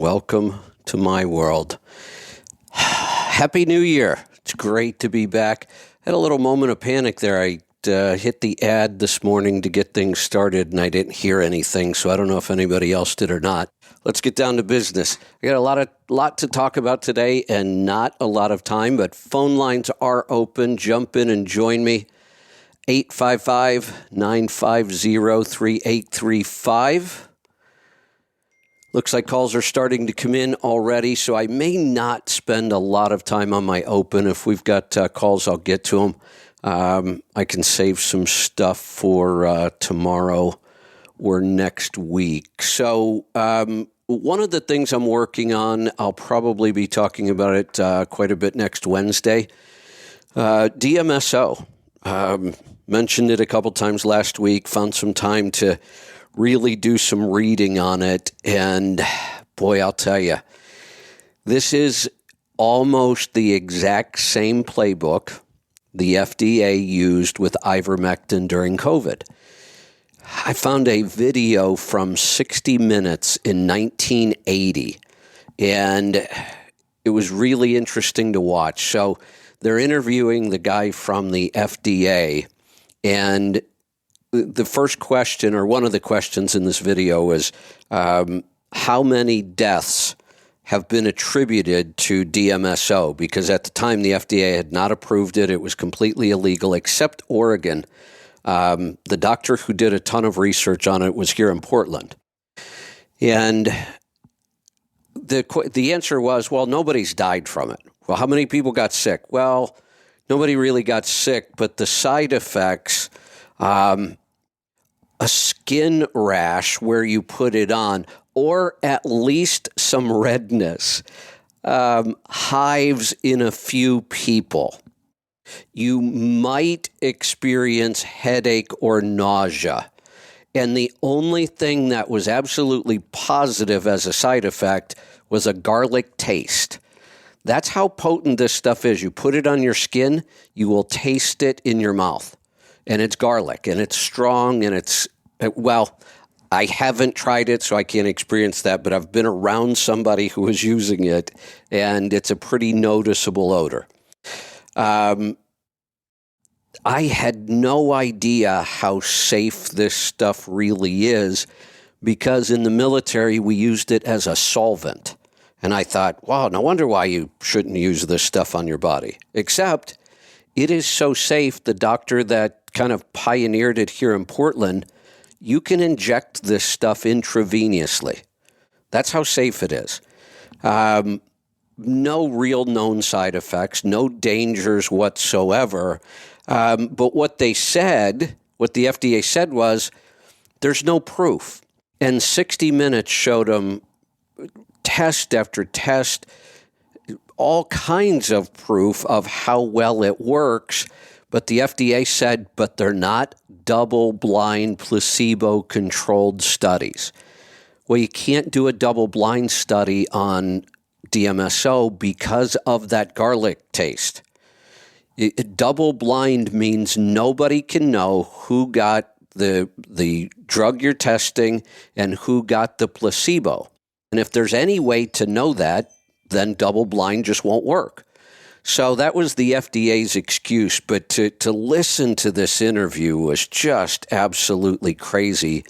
Welcome to my world. Happy New Year. It's great to be back. Had a little moment of panic there. I hit the ad this morning to get things started, and I didn't hear anything, so I don't know if anybody else did or not. Let's get down to business. I got a lot to talk about today and not a lot of time, but phone lines are open. Jump in and join me. 855-950-3835. Looks like calls are starting to come in already, so I may not spend a lot of time on my open. If we've got calls, I'll get to them. I can save some stuff for tomorrow or next week. So one of the things I'm working on, I'll probably be talking about it quite a bit next Wednesday. DMSO. Mentioned it a couple times last week, found some time to really do some reading on it. And boy, I'll tell you, this is almost the exact same playbook the FDA used with ivermectin during COVID. I found a video from 60 Minutes in 1980, and it was really interesting to watch. So they're interviewing the guy from the FDA, and the first question, or one of the questions in this video, is how many deaths have been attributed to DMSO? Because at the time, the FDA had not approved it. It was completely illegal, except Oregon. The doctor who did a ton of research on it was here in Portland. And the answer was, well, nobody's died from it. Well, how many people got sick? Well, nobody really got sick, but the side effects, a skin rash where you put it on, or at least some redness, hives in a few people. You might experience headache or nausea. And the only thing that was absolutely positive as a side effect was a garlic taste. That's how potent this stuff is. You put it on your skin, you will taste it in your mouth. And it's garlic, and it's strong, and I haven't tried it, so I can't experience that, but I've been around somebody who was using it, and it's a pretty noticeable odor. I had no idea how safe this stuff really is, because in the military, we used it as a solvent. And I thought, wow, no wonder why you shouldn't use this stuff on your body. Except it is so safe, the doctor that kind of pioneered it here in Portland, you can inject this stuff intravenously. That's how safe it is. No real known side effects, no dangers whatsoever. But what the FDA said was, there's no proof. And 60 Minutes showed them test after test, all kinds of proof of how well it works. But the FDA said, but they're not double-blind, placebo-controlled studies. Well, you can't do a double-blind study on DMSO because of that garlic taste. Double-blind means nobody can know who got the drug you're testing and who got the placebo. And if there's any way to know that, then double-blind just won't work. So that was the FDA's excuse, but to listen to this interview was just absolutely crazy.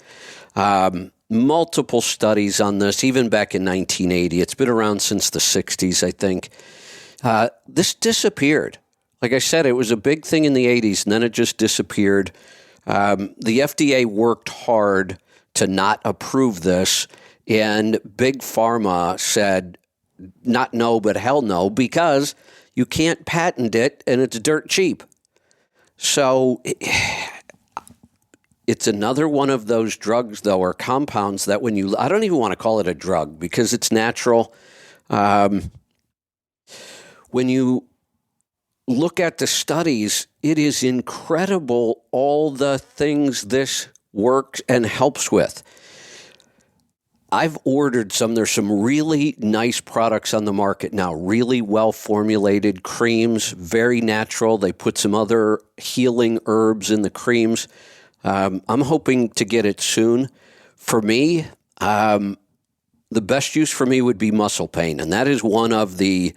Multiple studies on this, even back in 1980. It's been around since the 60s, I think. This disappeared. Like I said, it was a big thing in the 80s, and then it just disappeared. The FDA worked hard to not approve this, and Big Pharma said, not no, but hell no, because you can't patent it, and it's dirt cheap. So it's another one of those drugs, though, or compounds that I don't even want to call it a drug because it's natural. When you look at the studies, it is incredible all the things this works and helps with. I've ordered some. There's some really nice products on the market now, really well-formulated creams, very natural. They put some other healing herbs in the creams. I'm hoping to get it soon. For me, the best use for me would be muscle pain, and that is one of the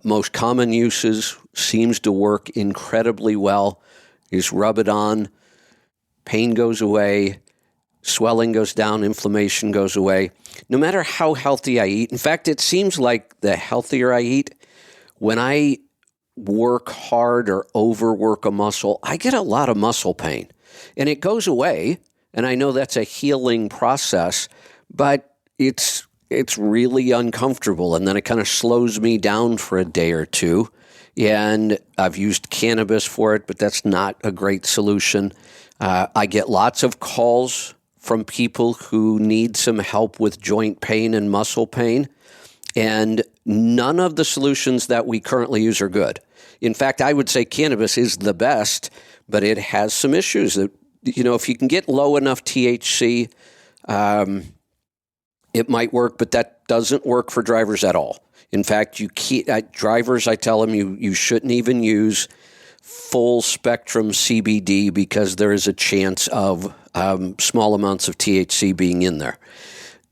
most common uses, seems to work incredibly well. You just rub it on, pain goes away, swelling goes down, inflammation goes away. No matter how healthy I eat, in fact, it seems like the healthier I eat, when I work hard or overwork a muscle, I get a lot of muscle pain. And it goes away, and I know that's a healing process, but it's really uncomfortable, and then it kind of slows me down for a day or two. And I've used cannabis for it, but that's not a great solution. I get lots of calls from people who need some help with joint pain and muscle pain, and none of the solutions that we currently use are good. In fact, I would say cannabis is the best, but it has some issues that, if you can get low enough THC, it might work, but that doesn't work for drivers at all. In fact, drivers, I tell them you shouldn't even use full spectrum CBD because there is a chance of small amounts of THC being in there.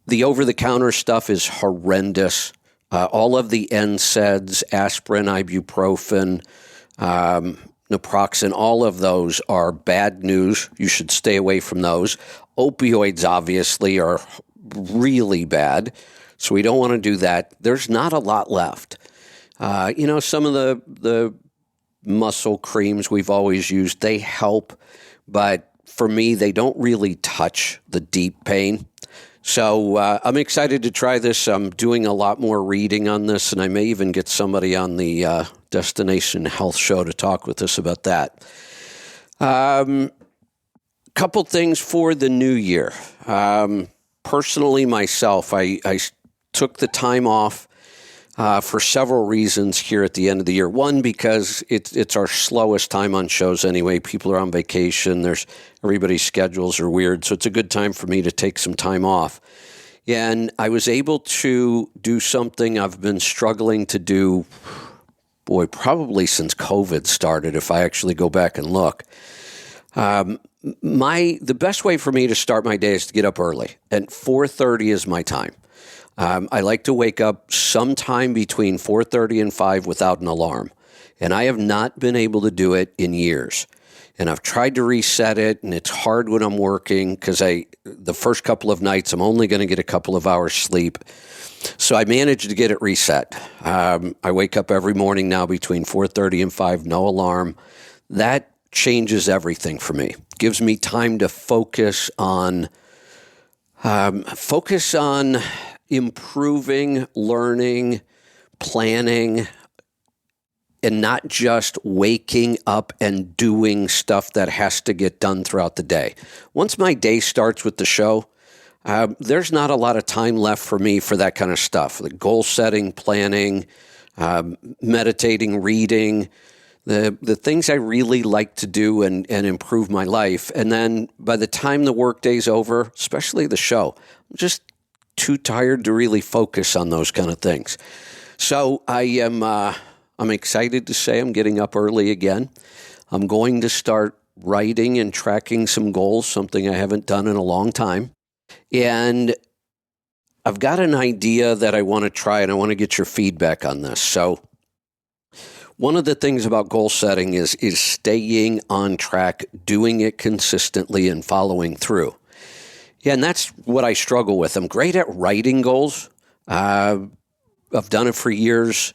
The over-the-counter stuff is horrendous. All of the NSAIDs, aspirin, ibuprofen, naproxen, all of those are bad news. You should stay away from those. Opioids, obviously, are really bad, so we don't want to do that. There's not a lot left. Some of the muscle creams we've always used, they help, but for me, they don't really touch the deep pain. So I'm excited to try this. I'm doing a lot more reading on this, and I may even get somebody on the Destination Health show to talk with us about that. Couple things for the new year. Personally, myself, I took the time off for several reasons here at the end of the year. One, because it's our slowest time on shows anyway. People are on vacation. Everybody's schedules are weird, so it's a good time for me to take some time off. And I was able to do something I've been struggling to do, probably since COVID started, if I actually go back and look. The best way for me to start my day is to get up early, and 4:30 is my time. I like to wake up sometime between 4:30 and 5 without an alarm, and I have not been able to do it in years. And I've tried to reset it, and it's hard when I'm working because the first couple of nights I'm only going to get a couple of hours sleep. So I managed to get it reset. I wake up every morning now between 4:30 and 5, no alarm. That changes everything for me. Gives me time to focus on improving, learning, planning, and not just waking up and doing stuff that has to get done throughout the day. Once my day starts with the show, there's not a lot of time left for me for that kind of stuff. Like goal setting, planning, meditating, reading, the things I really like to do and improve my life. And then by the time the workday's over, especially the show, I'm just too tired to really focus on those kind of things. So I'm excited to say I'm getting up early again. I'm going to start writing and tracking some goals, something I haven't done in a long time. And I've got an idea that I want to try, and I want to get your feedback on this. So one of the things about goal setting is staying on track, doing it consistently, and following through. Yeah, and that's what I struggle with. I'm great at writing goals. I've done it for years,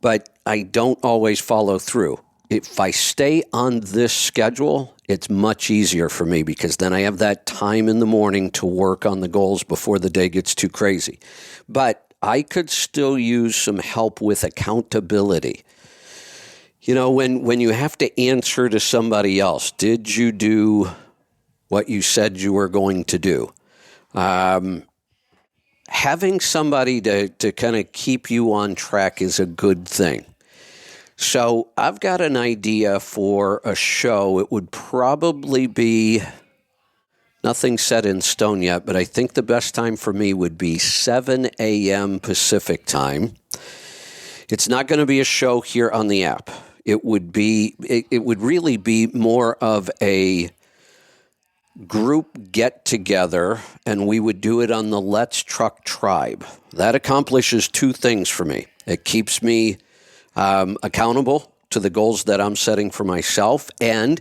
but I don't always follow through. If I stay on this schedule, it's much easier for me because then I have that time in the morning to work on the goals before the day gets too crazy. But I could still use some help with accountability. When you have to answer to somebody else, did you do what you said you were going to do? Having somebody to kind of keep you on track is a good thing. So I've got an idea for a show. It would probably be nothing set in stone yet, but I think the best time for me would be 7 a.m. Pacific time. It's not going to be a show here on the app. It would really be more of a group get together, and we would do it on the Let's Truck Tribe. That accomplishes two things for me. It keeps me accountable to the goals that I'm setting for myself, and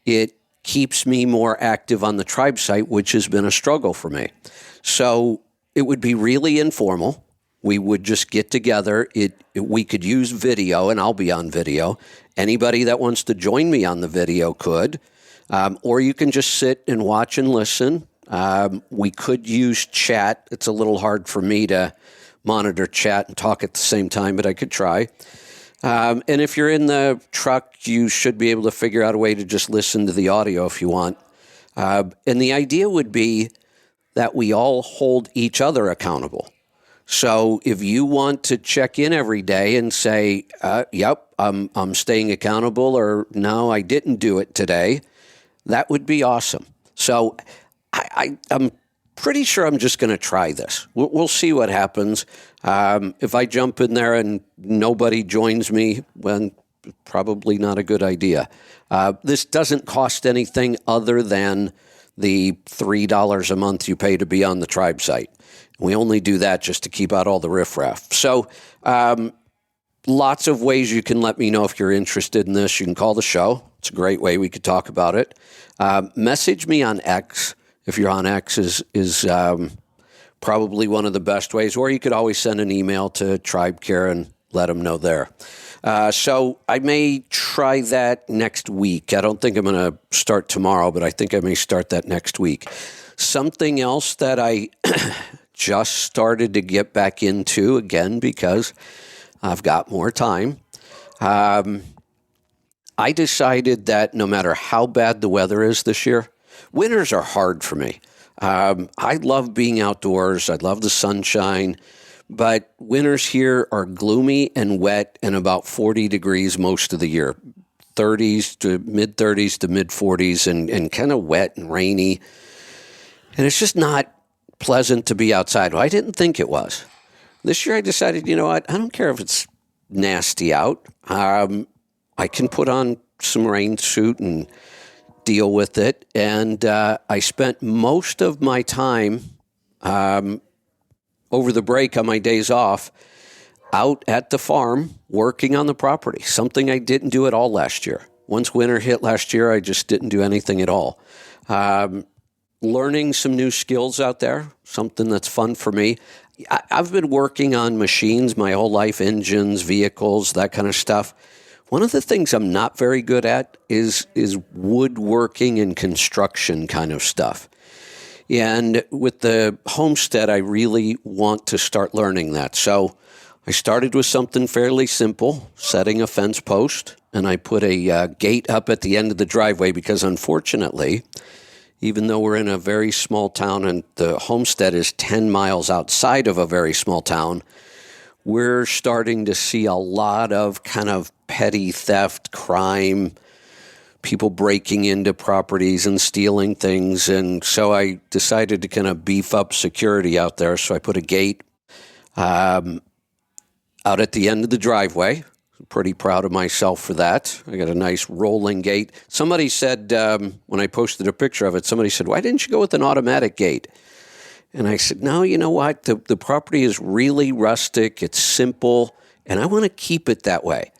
it keeps me more active on the tribe site, which has been a struggle for me. So it would be really informal. We would just get together. We could use video, and I'll be on video. Anybody that wants to join me on the video could. Or you can just sit and watch and listen. We could use chat. It's a little hard for me to monitor chat and talk at the same time, but I could try. And if you're in the truck, you should be able to figure out a way to just listen to the audio if you want. And the idea would be that we all hold each other accountable. So if you want to check in every day and say, yep, I'm staying accountable, or no, I didn't do it today, that would be awesome. So I'm pretty sure I'm just going to try this. We'll see what happens. If I jump in there and nobody joins me, well, probably not a good idea. This doesn't cost anything other than the $3 a month you pay to be on the tribe site. We only do that just to keep out all the riffraff. So lots of ways you can let me know if you're interested in this. You can call the show. It's a great way we could talk about it. Message me on X. If you're on X, is probably one of the best ways. Or you could always send an email to TribeCare and let them know there. So I may try that next week. I don't think I'm going to start tomorrow, but I think I may start that next week. Something else that I just started to get back into again because I've got more time. I decided that no matter how bad the weather is this year, winters are hard for me. I love being outdoors. I love the sunshine. But winters here are gloomy and wet and about 40 degrees most of the year. 30s to mid-30s to mid-40s and kind of wet and rainy. And it's just not pleasant to be outside. Well, I didn't think it was. This year I decided, you know what? I don't care if it's nasty out. I can put on some rain suit and deal with it. And I spent most of my time over the break on my days off out at the farm working on the property, something I didn't do at all last year. Once winter hit last year, I just didn't do anything at all. Learning some new skills out there, something that's fun for me. I've been working on machines my whole life, engines, vehicles, that kind of stuff. One of the things I'm not very good at is woodworking and construction kind of stuff. And with the homestead, I really want to start learning that. So I started with something fairly simple, setting a fence post, and I put a gate up at the end of the driveway because unfortunately, even though we're in a very small town and the homestead is 10 miles outside of a very small town, we're starting to see a lot of kind of petty theft, crime, people breaking into properties and stealing things. And so I decided to kind of beef up security out there. So I put a gate out at the end of the driveway. I'm pretty proud of myself for that. I got a nice rolling gate. Somebody said, when I posted a picture of it, somebody said, why didn't you go with an automatic gate? And I said, no, you know what? The property is really rustic. It's simple. And I want to keep it that way.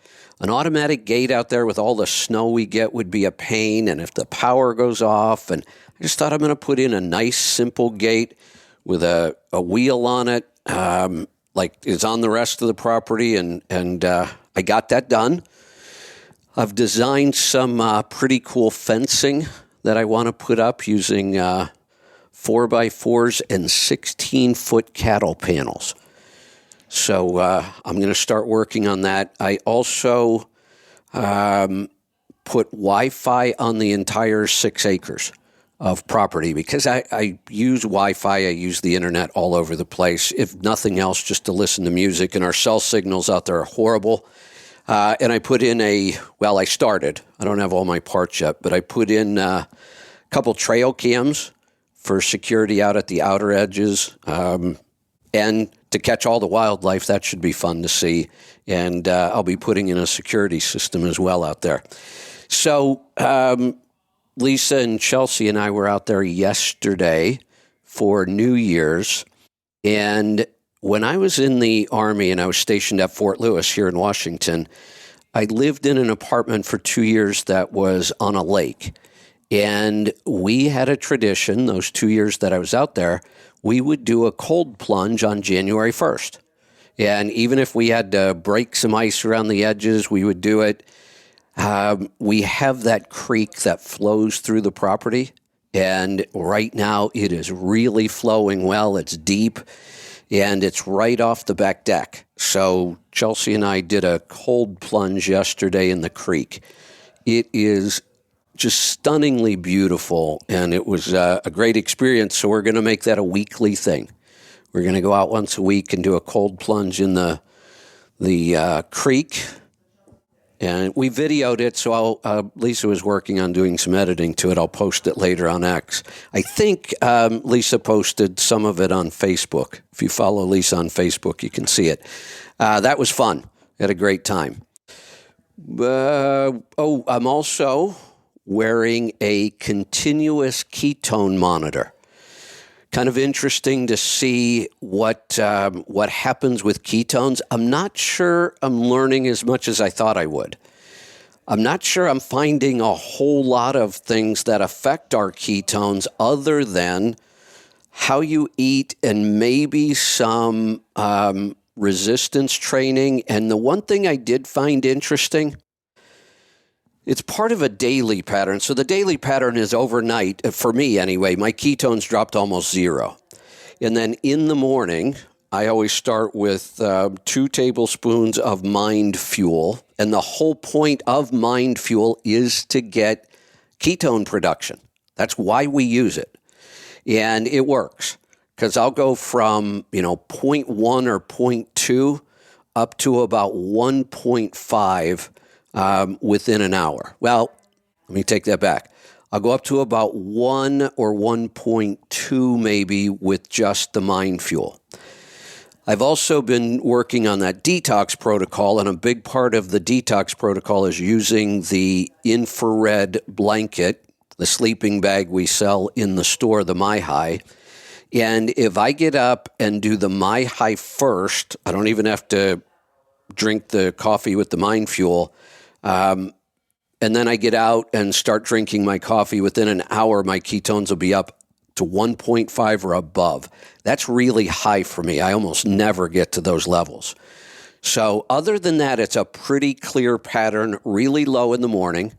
An automatic gate out there with all the snow we get would be a pain. And if the power goes off, and I just thought I'm going to put in a nice, simple gate with a wheel on it, like is on the rest of the property. And I got that done. I've designed some pretty cool fencing that I want to put up using 4x4s and 16-foot cattle panels. So I'm going to start working on that. I also put Wi-Fi on the entire 6 acres of property because I use Wi-Fi. I use the internet all over the place. If nothing else, just to listen to music. And our cell signals out there are horrible. And I put in I started. I don't have all my parts yet, but I put in a couple trail cams for security out at the outer edges. And to catch all the wildlife, that should be fun to see. And I'll be putting in a security system as well out there. So Lisa and Chelsea and I were out there yesterday for New Year's. And when I was in the Army and I was stationed at Fort Lewis here in Washington, I lived in an apartment for 2 years that was on a lake. And we had a tradition, those 2 years that I was out there, we would do a cold plunge on January 1st. And even if we had to break some ice around the edges, we would do it. We have that creek that flows through the property, and right now it is really flowing well. It's deep, and it's right off the back deck. So Chelsea and I did a cold plunge yesterday in the creek. It is just stunningly beautiful, and it was a great experience. So we're going to make that a weekly thing. We're going to go out once a week and do a cold plunge in the creek. And we videoed it, so Lisa was working on doing some editing to it. I'll post it later on X. I think Lisa posted some of it on Facebook. If you follow Lisa on Facebook, you can see it. That was fun. Had a great time. I'm also wearing a continuous ketone monitor. Kind of interesting to see what happens with ketones. I'm not sure I'm learning as much as I thought I would. I'm not sure I'm finding a whole lot of things that affect our ketones other than how you eat and maybe some resistance training. And the one thing I did find interesting, it's part of a daily pattern. So the daily pattern is overnight, for me anyway, my ketones dropped almost zero. And then in the morning, I always start with 2 tablespoons of Mind Fuel. And the whole point of Mind Fuel is to get ketone production. That's why we use it. And it works because I'll go from, 0.1 or 0.2 up to about 1.5 within an hour. Well, let me take that back. I'll go up to about 1 or 1.2 maybe with just the Mind Fuel. I've also been working on that detox protocol, and a big part of the detox protocol is using the infrared blanket, the sleeping bag we sell in the store, the MyHigh. And if I get up and do the MyHigh first, I don't even have to drink the coffee with the Mind Fuel. And then I get out and start drinking my coffee. Within an hour, my ketones will be up to 1.5 or above. That's really high for me. I almost never get to those levels. So other than that, it's a pretty clear pattern, really low in the morning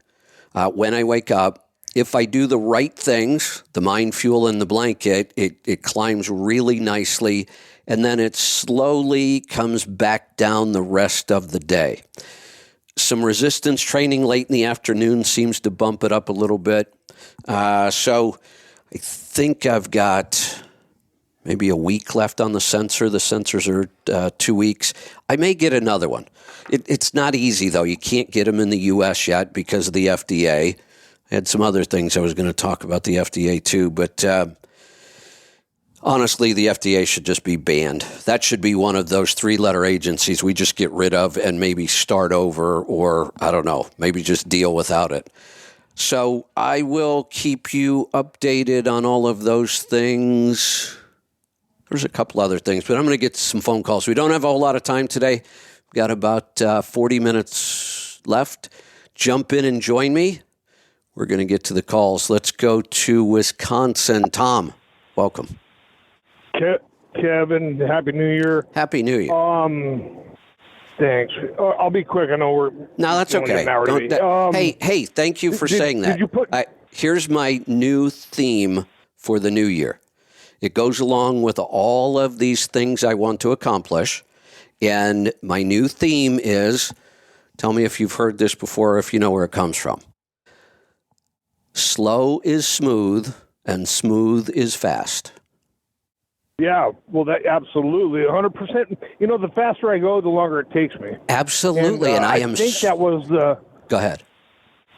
when I wake up. If I do the right things, the Mind Fuel and the blanket, it climbs really nicely, and then it slowly comes back down the rest of the day. Some resistance training late in the afternoon seems to bump it up a little bit. So I think I've got maybe a week left on the sensor. The sensors are 2 weeks. I may get another one. It's not easy, though. You can't get them in the U.S. yet because of the FDA. I had some other things I was going to talk about the FDA, too. But honestly, the FDA should just be banned. That should be one of those 3-letter agencies we just get rid of and maybe start over, or, I don't know, maybe just deal without it. So I will keep you updated on all of those things. There's a couple other things, but I'm going to get some phone calls. We don't have a whole lot of time today. We've got about 40 minutes left. Jump in and join me. We're going to get to the calls. Let's go to Wisconsin. Tom, welcome. Kevin, Happy New Year. Happy New Year. Thanks. I'll be quick. I know we're... No, that's okay. Hey, thank you for saying that. Did you put... Here's my new theme for the new year. It goes along with all of these things I want to accomplish. And my new theme is, tell me if you've heard this before, or if you know where it comes from. Slow is smooth, and smooth is fast. Yeah, well, that absolutely, 100%. You know, the faster I go, the longer it takes me. Absolutely, and I think that was the... Go ahead.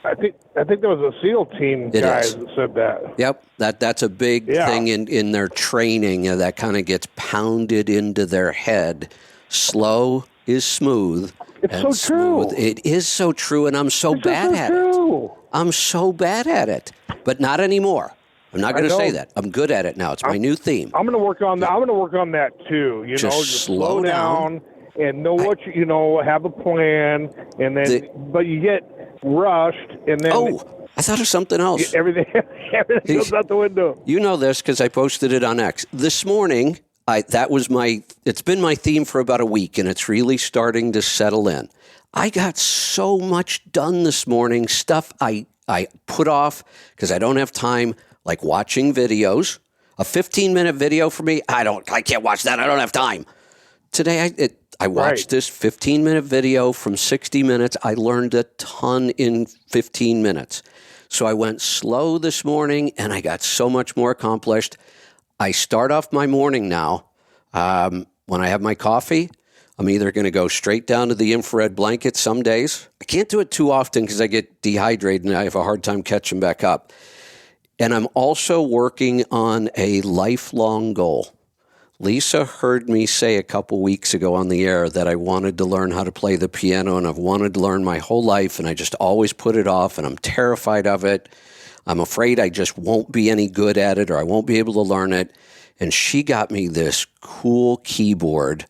I think that was a SEAL team guys that said that. Yep, that's a big thing in their training that kind of gets pounded into their head. Slow is smooth, It's and so true. smooth. It is so true, and I'm so bad at it. I'm so bad at it, but not anymore. I'm not going to say that. I'm good at it now. It's my new theme. I'm going to work on that. I'm going to work on that too. Just slow down and know what have a plan, and then but you get rushed, and then I thought of something else. Everything goes out the window. You know this because I posted it on X this morning. It's been my theme for about a week, and it's really starting to settle in. I got so much done this morning, stuff I put off because I don't have time, like watching videos. A 15-minute video for me, I can't watch that. I don't have time. Today I watched this 15-minute video from 60 Minutes. I learned a ton in 15 minutes. So I went slow this morning, and I got so much more accomplished. I start off my morning now. When I have my coffee, I'm either going to go straight down to the infrared blanket some days. I can't do it too often because I get dehydrated and I have a hard time catching back up. And I'm also working on a lifelong goal. Lisa heard me say a couple weeks ago on the air that I wanted to learn how to play the piano, and I've wanted to learn my whole life, and I just always put it off, and I'm terrified of it. I'm afraid I just won't be any good at it, or I won't be able to learn it. And she got me this cool keyboard,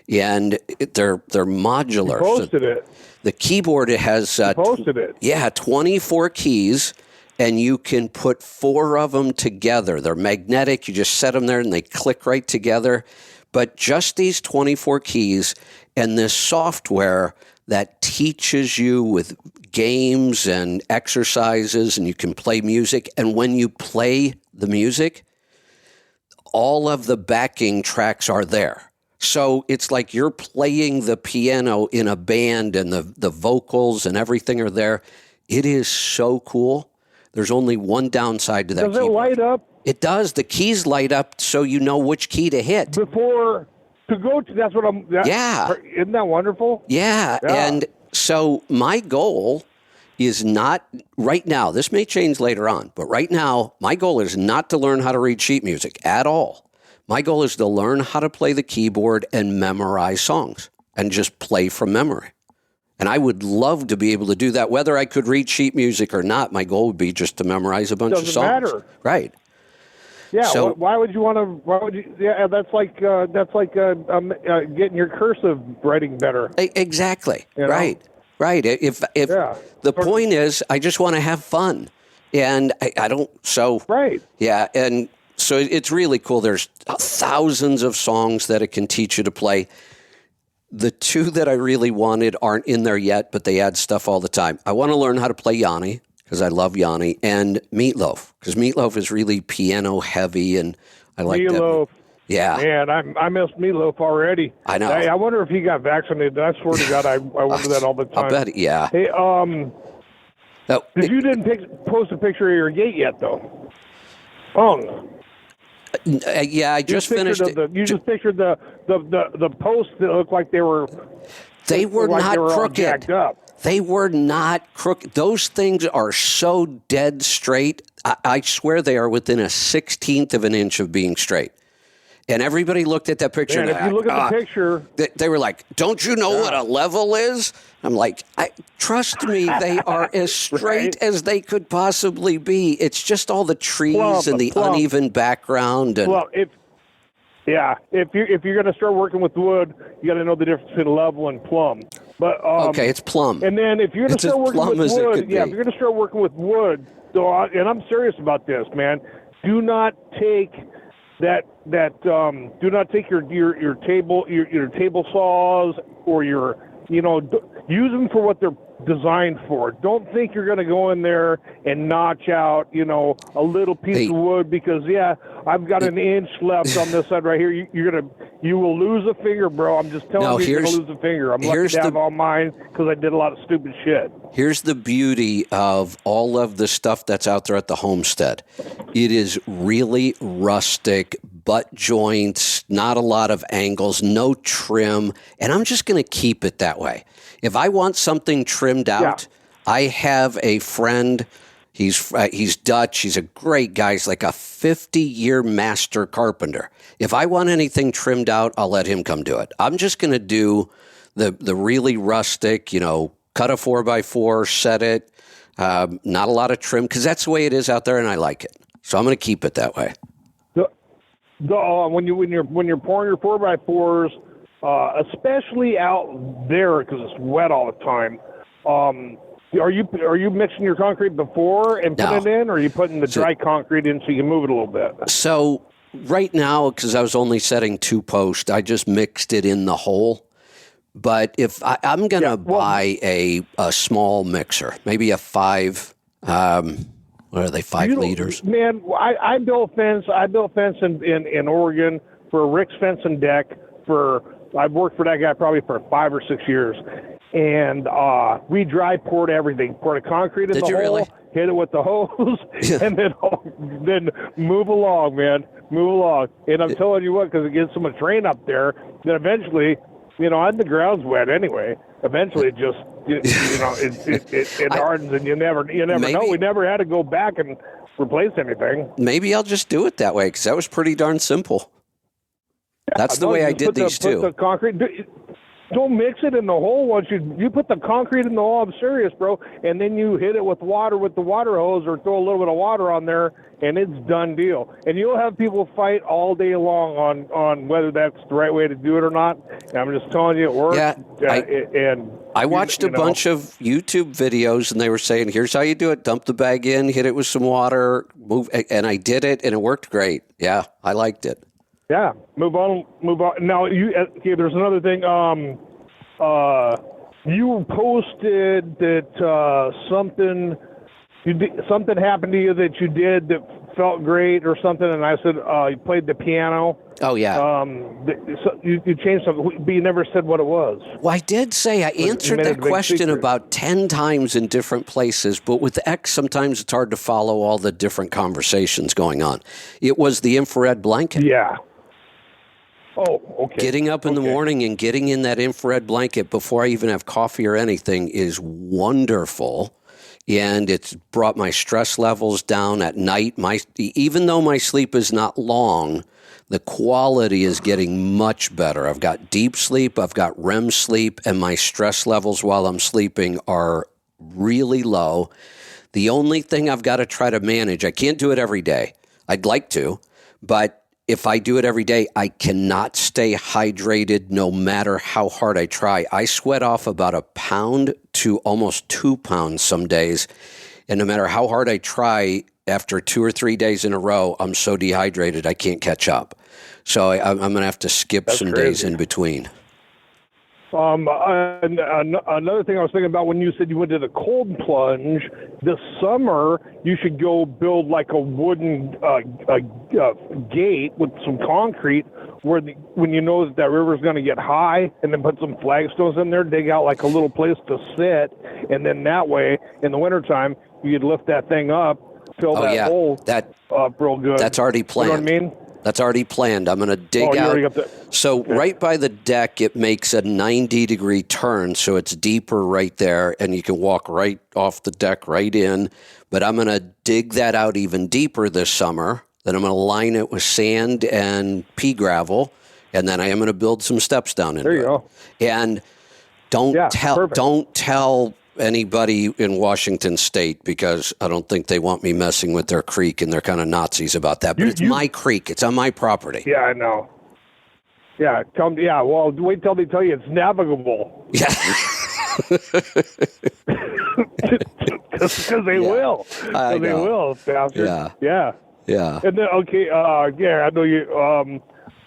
and they're modular. You posted it. The keyboard has 24 keys, and you can put 4 of them together. They're magnetic. You just set them there, and they click right together. But just these 24 keys and this software that teaches you with games and exercises, and you can play music. And when you play the music, all of the backing tracks are there. So it's like you're playing the piano in a band, and the vocals and everything are there. It is so cool. There's only one downside to that keyboard. Does it light up? It does. The keys light up so you know which key to hit. Before to go to, that's what I'm... Isn't that wonderful? Yeah. And so my goal is not, right now, this may change later on, but right now, my goal is not to learn how to read sheet music at all. My goal is to learn how to play the keyboard and memorize songs and just play from memory. And I would love to be able to do that, whether I could read sheet music or not. My goal would be just to memorize a bunch of songs. Doesn't matter. Right. Yeah. So, why would you want to? Why would you? Yeah. That's like getting your cursive writing better. Exactly. You know? Right. Right. If the point is, I just want to have fun, and I don't. So right. Yeah. And so it's really cool. There's thousands of songs that it can teach you to play. The 2 that I really wanted aren't in there yet, but they add stuff all the time. I want to learn how to play Yanni because I love Yanni, and Meatloaf because Meatloaf is really piano heavy, and I like Meatloaf. That. Yeah. Man, I missed Meatloaf already. I know. I wonder if he got vaccinated. I swear to God, I wonder that all the time. I bet, yeah. Hey, you didn't post a picture of your gate yet, though. Oh. Yeah, I just finished it. You just pictured the posts that looked like they were... They were not crooked. Jacked up. They were not crooked. Those things are so dead straight. I swear they are within a 16th of an inch of being straight. And everybody looked at that picture. And if you look at the picture... They were like, don't you know what a level is? I'm like, trust me, they are as straight as they could possibly be. It's just all the trees and the uneven background. And, well, if you're going to start working with wood, you got to know the difference between level and plumb. But okay, it's plumb. And then if you're going to start working with wood, if you're going to start working with wood, and I'm serious about this, man, do not take do not take your table saws or use them for what they're designed for. Don't think you're going to go in there and notch out, a little piece of wood because I've got an inch left on this side right here. You will lose a finger, bro. I'm just telling you, you're going to lose a finger. I'm lucky to have all mine because I did a lot of stupid shit. Here's the beauty of all of the stuff that's out there at the homestead. It is really rustic, butt joints, not a lot of angles, no trim, and I'm just going to keep it that way. If I want something trimmed out, I have a friend. He's Dutch. He's a great guy. He's like a 50-year master carpenter. If I want anything trimmed out, I'll let him come do it. I'm just going to do the really rustic, cut a 4x4, set it, not a lot of trim, because that's the way it is out there, and I like it. So I'm going to keep it that way. When you're pouring your 4x4s, especially out there because it's wet all the time, are you mixing your concrete before and putting it in, or are you putting the dry concrete in so you can move it a little bit? So right now, because I was only setting 2 posts, I just mixed it in the hole. But if I'm going to buy a small mixer, maybe a 5, what are they, 5 liters? Man, I built fence. I built fence in Oregon for Rick's Fence and Deck. I've worked for that guy probably for 5 or 6 years, and we dry poured everything. Poured the concrete in the hole, really? hit it with the hose, and then move along, man. Move along. And I'm telling you what, because it gets so much rain up there, that eventually, the ground's wet anyway. Eventually, it just it hardens, and you never know. We never had to go back and replace anything. Maybe I'll just do it that way because that was pretty darn simple. That's the way I did these too. Put the concrete. Don't mix it in the hole. Once you put the concrete in the hole, I'm serious, bro. And then you hit it with water with the water hose, or throw a little bit of water on there, and it's done deal. And you'll have people fight all day long on whether that's the right way to do it or not. And I'm just telling you, it works. Yeah, I watched a bunch of YouTube videos, and they were saying, "Here's how you do it: dump the bag in, hit it with some water, move." And I did it, and it worked great. Yeah, I liked it. Yeah, move on. Now, there's another thing. You posted that something happened to you that you did that felt great or something, and I said you played the piano. Oh, yeah. So you changed something, but you never said what it was. Well, I did say I answered that question about 10 times in different places, but with X, sometimes it's hard to follow all the different conversations going on. It was the infrared blanket. Yeah. Oh, okay. Getting up in the morning and getting in that infrared blanket before I even have coffee or anything is wonderful. And it's brought my stress levels down at night. Even though my sleep is not long, the quality is getting much better. I've got deep sleep, I've got REM sleep, and my stress levels while I'm sleeping are really low. The only thing I've got to try to manage, I can't do it every day. I'd like to, but if I do it every day, I cannot stay hydrated no matter how hard I try. I sweat off about 1 pound to almost 2 pounds some days. And no matter how hard I try, after 2 or 3 days in a row, I'm so dehydrated I can't catch up. So I'm going to have to skip some days in between. Another thing I was thinking about when you said you went to the cold plunge, this summer you should go build like a wooden gate with some concrete when you know that river's going to get high, and then put some flagstones in there, dig out like a little place to sit, and then that way in the wintertime you could lift that thing up, fill hole up real good. That's already planned. You know what I mean? That's already planned. I'm going to dig out. Right by the deck, it makes a 90-degree turn, so it's deeper right there, and you can walk right off the deck right in. But I'm going to dig that out even deeper this summer. Then I'm going to line it with sand and pea gravel, and then I am going to build some steps down into it. There you go. And don't tell anybody in Washington State, because I don't think they want me messing with their creek, and they're kind of Nazis about that. But it's my creek. It's on my property. Yeah, I know. Yeah, well, wait till they tell you it's navigable. Yeah. Because they will. They will, bastard. Yeah. And then, I know you...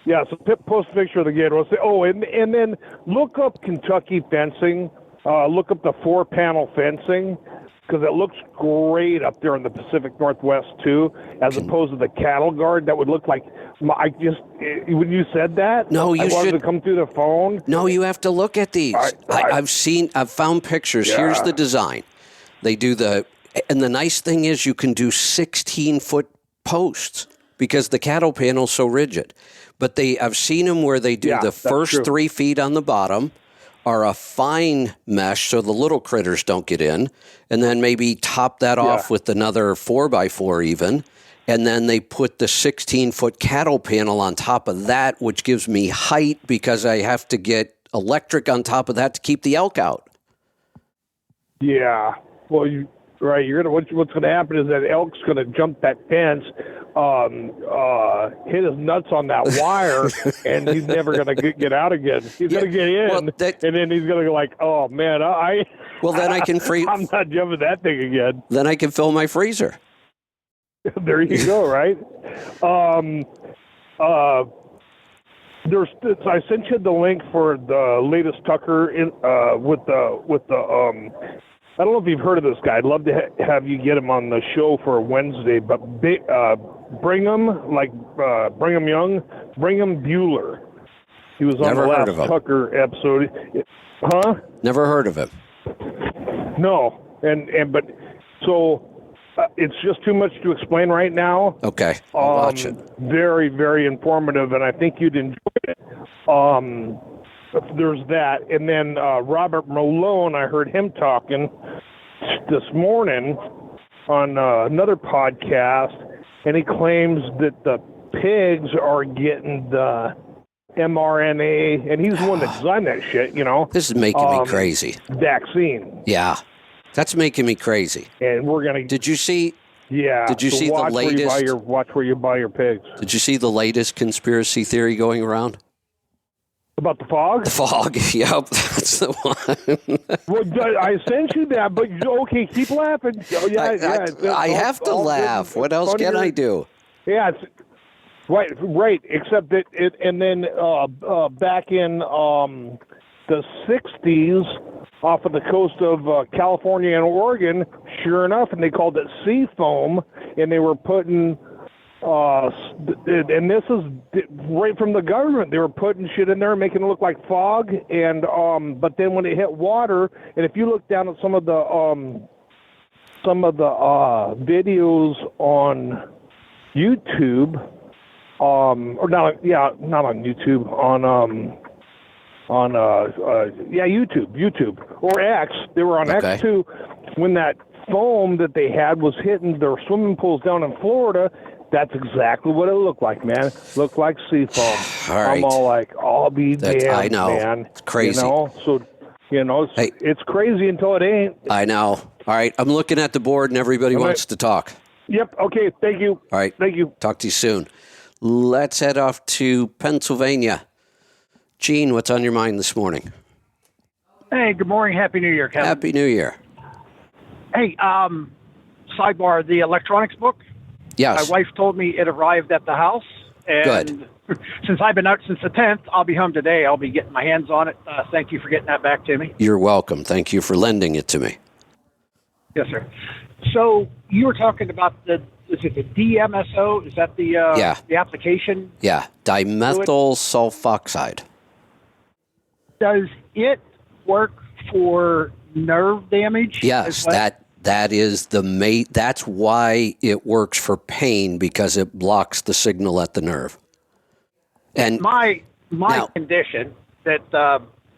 so post a picture of the gate. And then look up Kentucky fencing. Look up the 4-panel fencing, because it looks great up there in the Pacific Northwest too, as opposed to the cattle guard that would look like. When you said that, I wanted to come through the phone. No, you have to look at these. I've found pictures. Yeah. Here's the design. They do and the nice thing is you can do 16-foot posts because the cattle panel's so rigid. But I've seen them where they do the first 3 feet on the bottom are a fine mesh so the little critters don't get in, and then maybe top that off with another 4x4 even, and then they put the 16-foot cattle panel on top of that, which gives me height because I have to get electric on top of that to keep the elk out. Yeah. Well, you're gonna what's gonna happen is that elk's gonna jump that fence, hit his nuts on that wire, and he's never gonna get out again. He's gonna get in, and then he's gonna go like, oh man, then I can freeze. I'm not jumping that thing again. Then I can fill my freezer. There you go. Right. I sent you the link for the latest Tucker with the. I don't know if you've heard of this guy. I'd love to have you get him on the show for Wednesday. But Brigham Young, Brigham Bueller. He was on the last Tucker episode. Huh? Never heard of him. No, but it's just too much to explain right now. Okay, I'll watch it. Very, very informative, and I think you'd enjoy it. There's that, and then Robert Malone, I heard him talking this morning on another podcast, and he claims that the pigs are getting the mRNA, and he's the one that designed that shit, This is making me crazy. Vaccine. Yeah, that's making me crazy. And we're going to... Did you see... Yeah. Did you see the latest... Watch where you buy your pigs. Did you see the latest conspiracy theory going around? About the fog? The fog, yep, that's the one. Well, I sent you that, but okay, keep laughing. I have to laugh. What else can I do? Yeah, it's right. Except that and then back in the '60s, off of the coast of California and Oregon, sure enough, and they called it sea foam, and they were putting. And this is right from the government. They were putting shit in there, making it look like fog. And but then when it hit water, and if you look down at some of the videos on YouTube, or not on YouTube, YouTube or X. They were on X too. When that foam that they had was hitting their swimming pools down in Florida. That's exactly what it looked like, man. Looked like sea foam. All right. I'm all like, I'll be damned, I know. man. It's crazy. It's crazy until it ain't. I know. All right. I'm looking at the board and everybody wants to talk. Yep. Okay. Thank you. All right. Thank you. Talk to you soon. Let's head off to Pennsylvania. Gene, what's on your mind this morning? Hey, good morning. Happy New Year, Kevin. Happy New Year. Hey, sidebar, the electronics book. Yes. My wife told me it arrived at the house. And Good. Since I've been out since the 10th, I'll be home today. I'll be getting my hands on it. Thank you for getting that back to me. You're welcome. Thank you for lending it to me. Yes, sir. So you were talking about is it the DMSO? Is that the application? Yeah. Dimethyl sulfoxide. Does it work for nerve damage? Yes, that is that's why it works for pain, because it blocks the signal at the nerve. And my condition that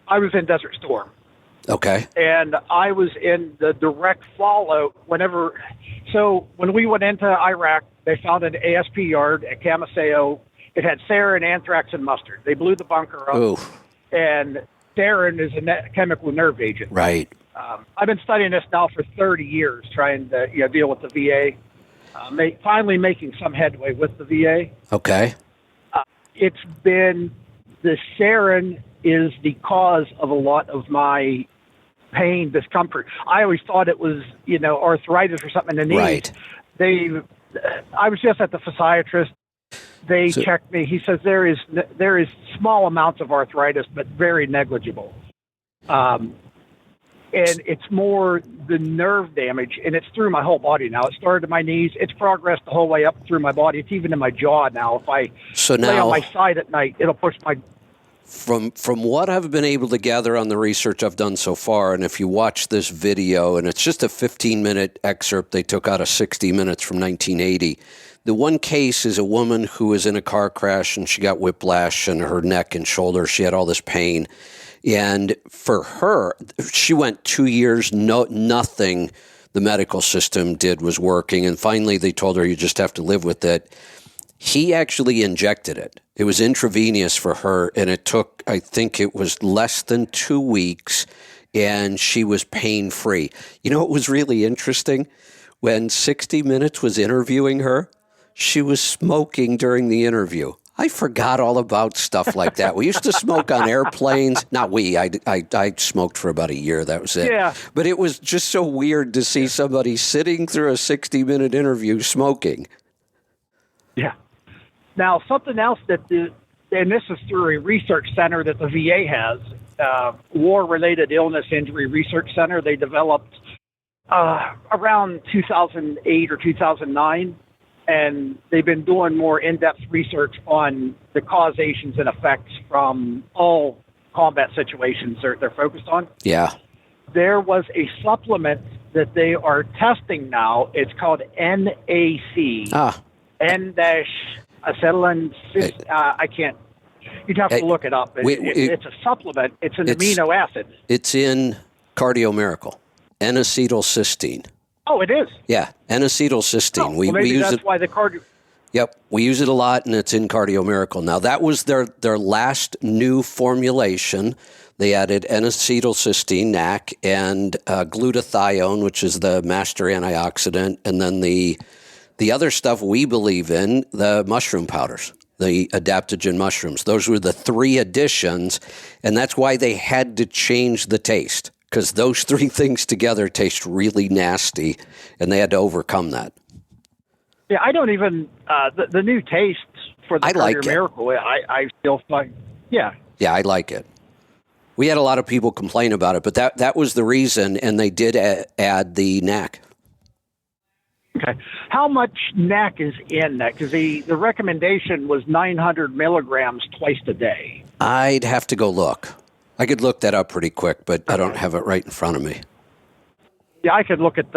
I was in Desert Storm. Okay. And I was in the direct fallout so when we went into Iraq, they found an ASP yard at Camiseo. It had sarin, anthrax, and mustard. They blew the bunker up. Oof. And sarin is a chemical nerve agent. Right. I've been studying this now for 30 years, trying to deal with the VA. Finally making some headway with the VA. Okay. It's been the sarin is the cause of a lot of my pain, discomfort. I always thought it was arthritis or something in the knees. Right. I was just at the physiatrist. They checked me. He says there is small amounts of arthritis, but very negligible. And it's more the nerve damage, and it's through my whole body now. It started at my knees. It's progressed the whole way up through my body. It's even in my jaw now. If I lay on my side at night, it'll push my... From what I've been able to gather on the research I've done so far, and if you watch this video, and it's just a 15-minute excerpt they took out of 60 Minutes from 1980, the one case is a woman who was in a car crash, and she got whiplash in her neck and shoulder. She had all this pain. And for her, she went 2 years, nothing the medical system did was working. And finally, they told her, you just have to live with it. He actually injected it. It was intravenous for her, and it took, I think it was less than 2 weeks, and she was pain-free. You know what was really interesting? When 60 Minutes was interviewing her, she was smoking during the interview. I forgot all about stuff like that. We used to smoke on airplanes. Not we. I smoked for about a year. That was it. Yeah. But it was just so weird to see somebody sitting through a 60-minute interview smoking. Yeah. Now, something else and this is through a research center that the VA has, War-Related Illness Injury Research Center. They developed around 2008 or 2009. And they've been doing more in-depth research on the causations and effects from all combat situations they're focused on. Yeah. There was a supplement that they are testing now. It's called NAC. N-acetylene. I can't. You'd have to look it up. It's a supplement. It's an amino acid. It's in Cardio Miracle. N-acetylcysteine. Oh, it is? Yeah, N-acetylcysteine. Maybe we use that's it. why the cardio... Yep, we use it a lot, and it's in Cardio Miracle. Now, that was their last new formulation. They added N-acetylcysteine, NAC, and glutathione, which is the master antioxidant, and then the other stuff we believe in, the mushroom powders, the adaptogen mushrooms. Those were the 3 additions, and that's why they had to change the taste, because those 3 things together taste really nasty, and they had to overcome that. Yeah, I don't even the new tastes for the Cardio Miracle. I still find, yeah, I like it. We had a lot of people complain about it, but that was the reason, and they did add the NAC. Okay, how much NAC is in that? Because the recommendation was 900 milligrams twice a day. I'd have to go look. I could look that up pretty quick, but I don't have it right in front of me. Yeah, I could look at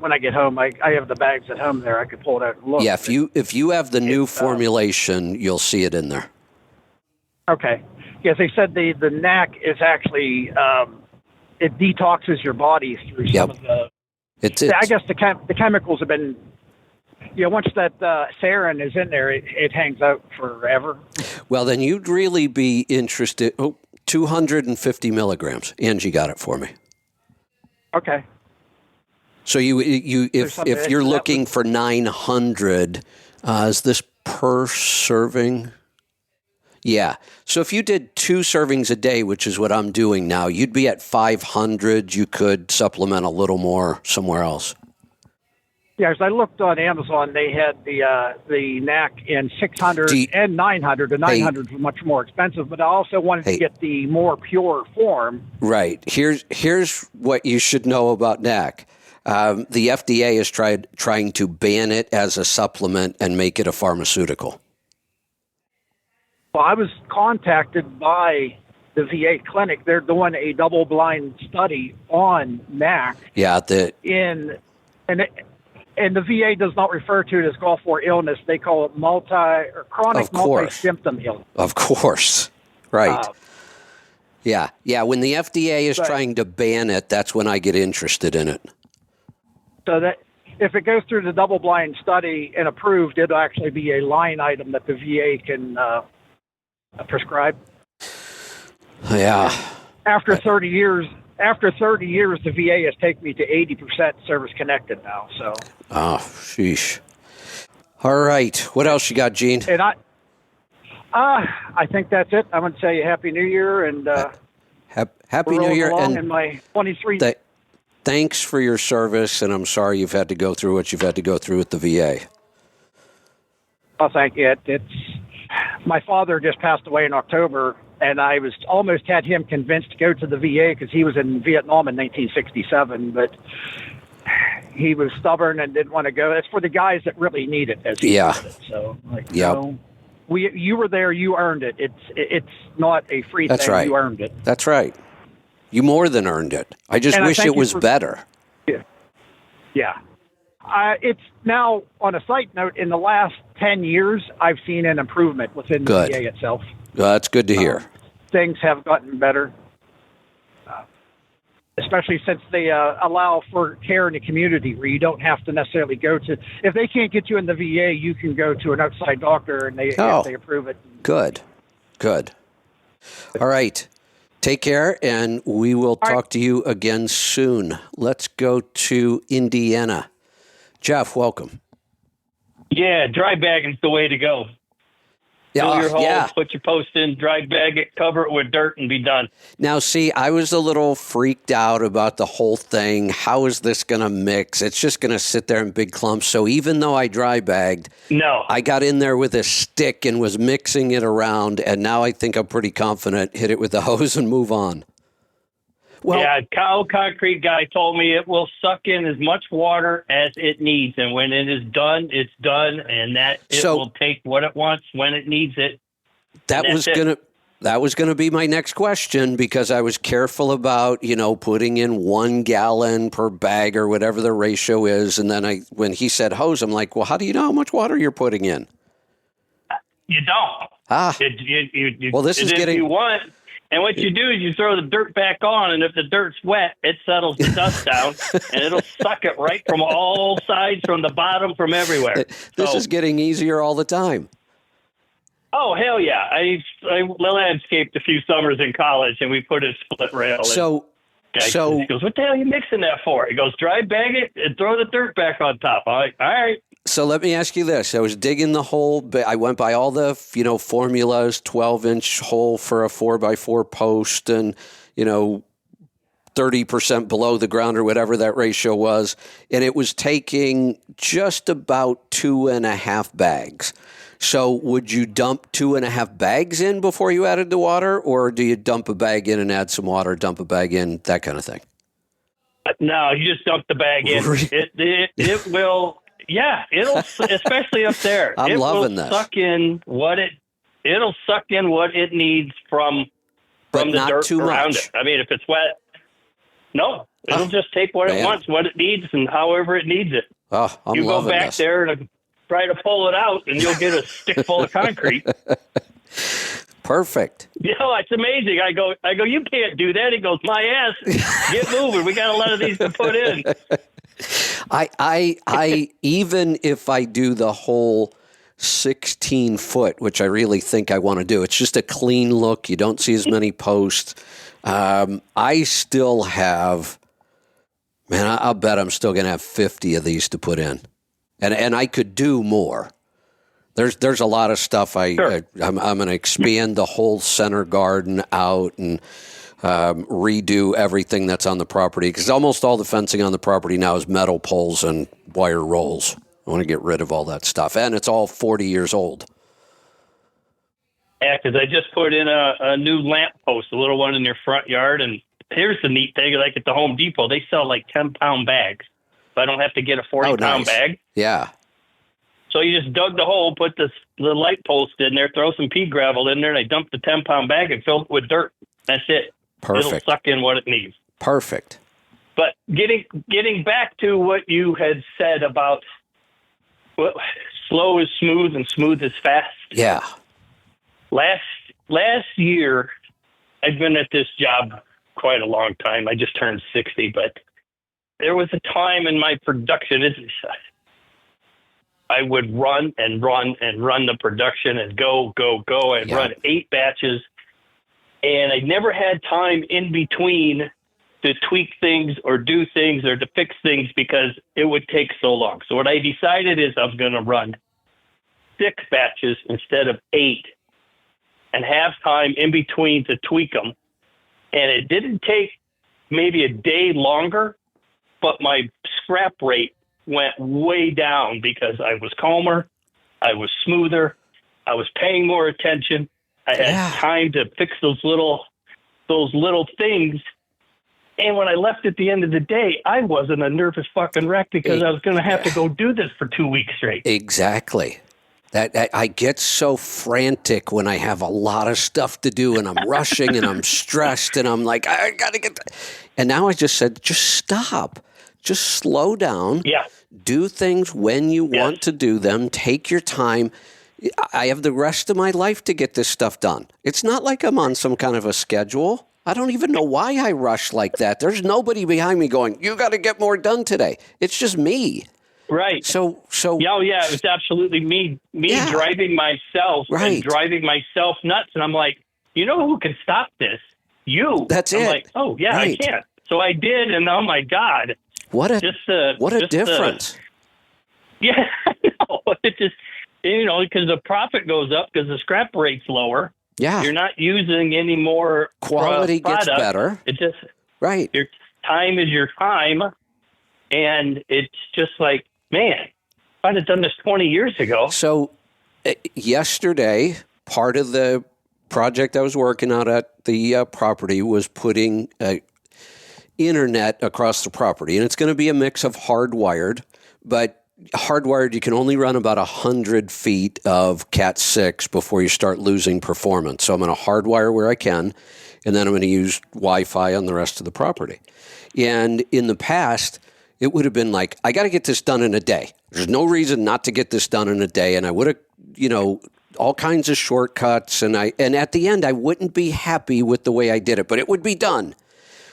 when I get home. I have the bags at home there. I could pull it out and look. Yeah, if you have the new formulation, you'll see it in there. Okay. Yes, they said the NAC is actually it detoxes your body through some of the. I guess the chemicals have been. Yeah, once that sarin is in there, it hangs out forever. Well, then you'd really be interested. 250 milligrams. Angie got it for me. Okay. So if you're looking for 900, is this per serving? Yeah. So if you did 2 servings a day, which is what I'm doing now, you'd be at 500. You could supplement a little more somewhere else. Yeah, as I looked on Amazon, they had the NAC in 600 and 900. The 900 was much more expensive, but I also wanted to get the more pure form. Right. Here's what you should know about NAC. The FDA is trying to ban it as a supplement and make it a pharmaceutical. Well, I was contacted by the VA clinic. They're doing a double-blind study on NAC. Yeah. And the VA does not refer to it as Gulf War illness. They call it chronic multi-symptom illness. Of course. Right. Yeah. When the FDA is trying to ban it, that's when I get interested in it. So that if it goes through the double-blind study and approved, it'll actually be a line item that the VA can prescribe. Yeah. After 30 years, the VA has taken me to 80% service connected now. So. Oh, sheesh. All right. What else you got, Gene? And I think that's it. I'm going to say Happy New Year and Happy New Year. And in my 23. Thanks for your service, and I'm sorry you've had to go through what you've had to go through with the VA. Oh, thank you. My father just passed away in October. And I almost had him convinced to go to the VA because he was in Vietnam in 1967, but he was stubborn and didn't want to go. It's for the guys that really need it, as he put it. So, you were there, you earned it. It's not a free thing. Right. You earned it. That's right. You more than earned it. I just wish it was better. Yeah. It's now, on a side note, in the last 10 years, I've seen an improvement within the VA itself. That's good to hear. Things have gotten better. especially since they allow for care in the community where you don't have to necessarily go to. If they can't get you in the VA, you can go to an outside doctor, and if they approve it. Good. All right. Take care, and we will talk to you again soon. Let's go to Indiana. Jeff, welcome. Yeah, dry bagging's the way to go. Fill your hole, put your post in, dry bag it, cover it with dirt, and be done. Now, see, I was a little freaked out about the whole thing. How is this going to mix? It's just going to sit there in big clumps. So even though I dry bagged, I got in there with a stick and was mixing it around, and now I think I'm pretty confident. Hit it with the hose and move on. Well, yeah, Kyle Concrete guy told me it will suck in as much water as it needs, and when it is done, it's done, and that it will take what it wants when it needs it. That was gonna be my next question, because I was careful about putting in 1 gallon per bag or whatever the ratio is, and then when he said hose, I'm like, well, how do you know how much water you're putting in? You don't. Well, this is getting. If you want. And what you do is you throw the dirt back on, and if the dirt's wet, it settles the dust down, and it'll suck it right from all sides, from the bottom, from everywhere. This is getting easier all the time. Oh, hell yeah. I landscaped a few summers in college, and we put a split rail in. He goes, what the hell are you mixing that for? He goes, dry bag it and throw the dirt back on top. I'm like, all right. So let me ask you this. I was digging the hole. I went by all the, formulas, 12-inch hole for a 4x4 post and, 30% below the ground or whatever that ratio was. And it was taking just about 2.5 bags. So would you dump 2.5 bags in before you added the water, or do you dump a bag in and add some water, dump a bag in, that kind of thing? No, you just dump the bag in. It will... Yeah, it'll, especially up there. I'm loving this. It'll suck in what it needs from the dirt around it. I mean, if it's wet, it'll just take what it wants, what it needs, and however it needs it. Oh, I'm loving this. You go back there and try to pull it out, and you'll get a stick full of concrete. Perfect. It's amazing. I go, you can't do that. He goes, my ass, get moving. We got a lot of these to put in. I even if I do the whole 16 foot, which I really think I want to do, it's just a clean look. You don't see as many posts. I still have, I'll bet I'm still going to have 50 of these to put in, and I could do more. There's a lot of stuff. I'm going to expand the whole center garden out and redo everything that's on the property, because almost all the fencing on the property now is metal poles and wire rolls. I want to get rid of all that stuff, and it's all 40 years old. Yeah, because I just put in a new lamp post, a little one in your front yard, and here's the neat thing, like at the Home Depot, they sell like 10-pound bags, so I don't have to get a 40-pound bag. Yeah. So you just dug the hole, put the light post in there, throw some pea gravel in there, and I dumped the 10-pound bag and filled it with dirt. That's it. Perfect. It'll suck in what it needs. Perfect. But getting back to what you had said about slow is smooth and smooth is fast. Yeah. Last year, I've been at this job quite a long time. I just turned 60, but there was a time in my production, I would run the production and go. I'd run 8 batches. And I never had time in between to tweak things or do things or to fix things because it would take so long. So what I decided is I'm going to run 6 batches instead of 8 and have time in between to tweak them. And it didn't take maybe a day longer, but my scrap rate went way down because I was calmer, I was smoother, I was paying more attention. I had time to fix those little things. And when I left at the end of the day, I wasn't a nervous fucking wreck because I was going to have to go do this for 2 weeks straight. Exactly. That I get so frantic when I have a lot of stuff to do and I'm rushing and I'm stressed and I'm like, I got to get that. And now I just said, just stop. Just slow down. Yeah. Do things when you want to do them. Take your time. I have the rest of my life to get this stuff done. It's not like I'm on some kind of a schedule. I don't even know why I rush like that. There's nobody behind me going, you got to get more done today. It's just me. Right. So. Yeah, it was absolutely me driving myself and driving myself nuts. And I'm like, you know who can stop this? You. That's I'm it. like, oh, yeah, Right. I can. So I did, and oh, my God. What a difference. Yeah, I know. It just, because the profit goes up because the scrap rate's lower. Yeah. You're not using any more quality product. gets better. It just, right. Your time is your time. And it's just like, man, if I'd have done this 20 years ago. So yesterday, part of the project I was working on at the property was putting internet across the property. And it's going to be a mix of hardwired, but hardwired, you can only run about 100 feet of Cat 6 before you start losing performance. So I'm going to hardwire where I can, and then I'm going to use Wi-Fi on the rest of the property. And in the past, it would have been like, I got to get this done in a day. There's no reason not to get this done in a day. And I would have, all kinds of shortcuts. And at the end, I wouldn't be happy with the way I did it, but it would be done.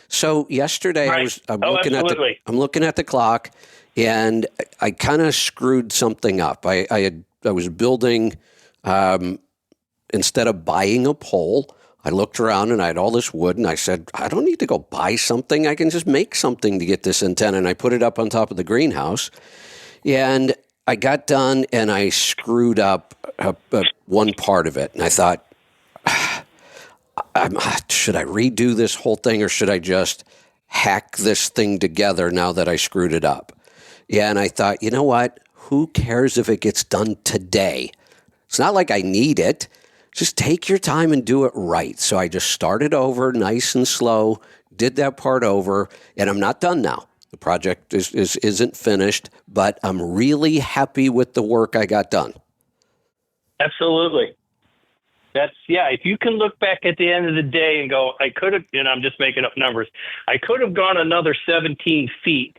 So yesterday, right. I'm looking at the clock, and I kind of screwed something up. I was building, instead of buying a pole, I looked around and I had all this wood, and I said, I don't need to go buy something. I can just make something to get this antenna. And I put it up on top of the greenhouse, and I got done, and I screwed up one part of it. And I thought, should I redo this whole thing, or should I just hack this thing together now that I screwed it up? Yeah, and I thought, you know what? Who cares if it gets done today? It's not like I need it. Just take your time and do it right. So I just started over nice and slow, did that part over, and I'm not done now. The project isn't finished, but I'm really happy with the work I got done. Absolutely. If you can look back at the end of the day and go, I could have, I'm just making up numbers. I could have gone another 17 feet.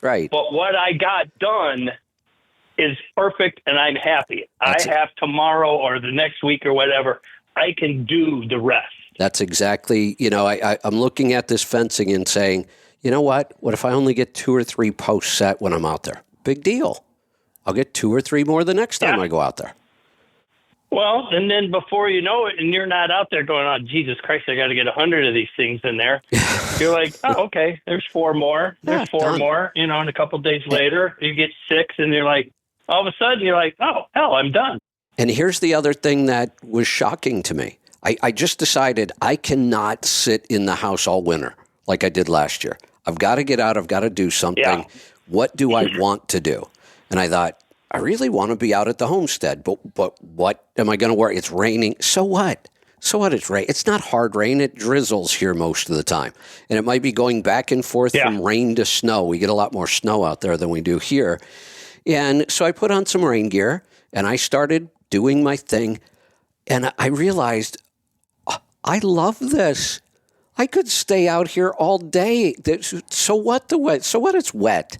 Right. But what I got done is perfect, and I'm happy. I have tomorrow or the next week or whatever, I can do the rest. That's exactly, I'm looking at this fencing and saying, you know what? What if I only get 2 or 3 posts set when I'm out there? Big deal. I'll get 2 or 3 more the next time I go out there. Well, and then before you know it, and you're not out there going, oh, Jesus Christ, I got to get 100 of these things in there. You're like, oh, okay, there's 4 more. There's 4 more. And a couple of days later, you get 6, and you're like, all of a sudden, you're like, oh, hell, I'm done. And here's the other thing that was shocking to me. I just decided I cannot sit in the house all winter like I did last year. I've got to get out. I've got to do something. Yeah. What do I want to do? And I thought, I really want to be out at the homestead, but what am I going to wear? It's raining. So what? It's rain. It's not hard rain. It drizzles here most of the time. And it might be going back and forth from rain to snow. We get a lot more snow out there than we do here. And so I put on some rain gear, and I started doing my thing. And I realized, I love this. I could stay out here all day. So what? So what? It's wet.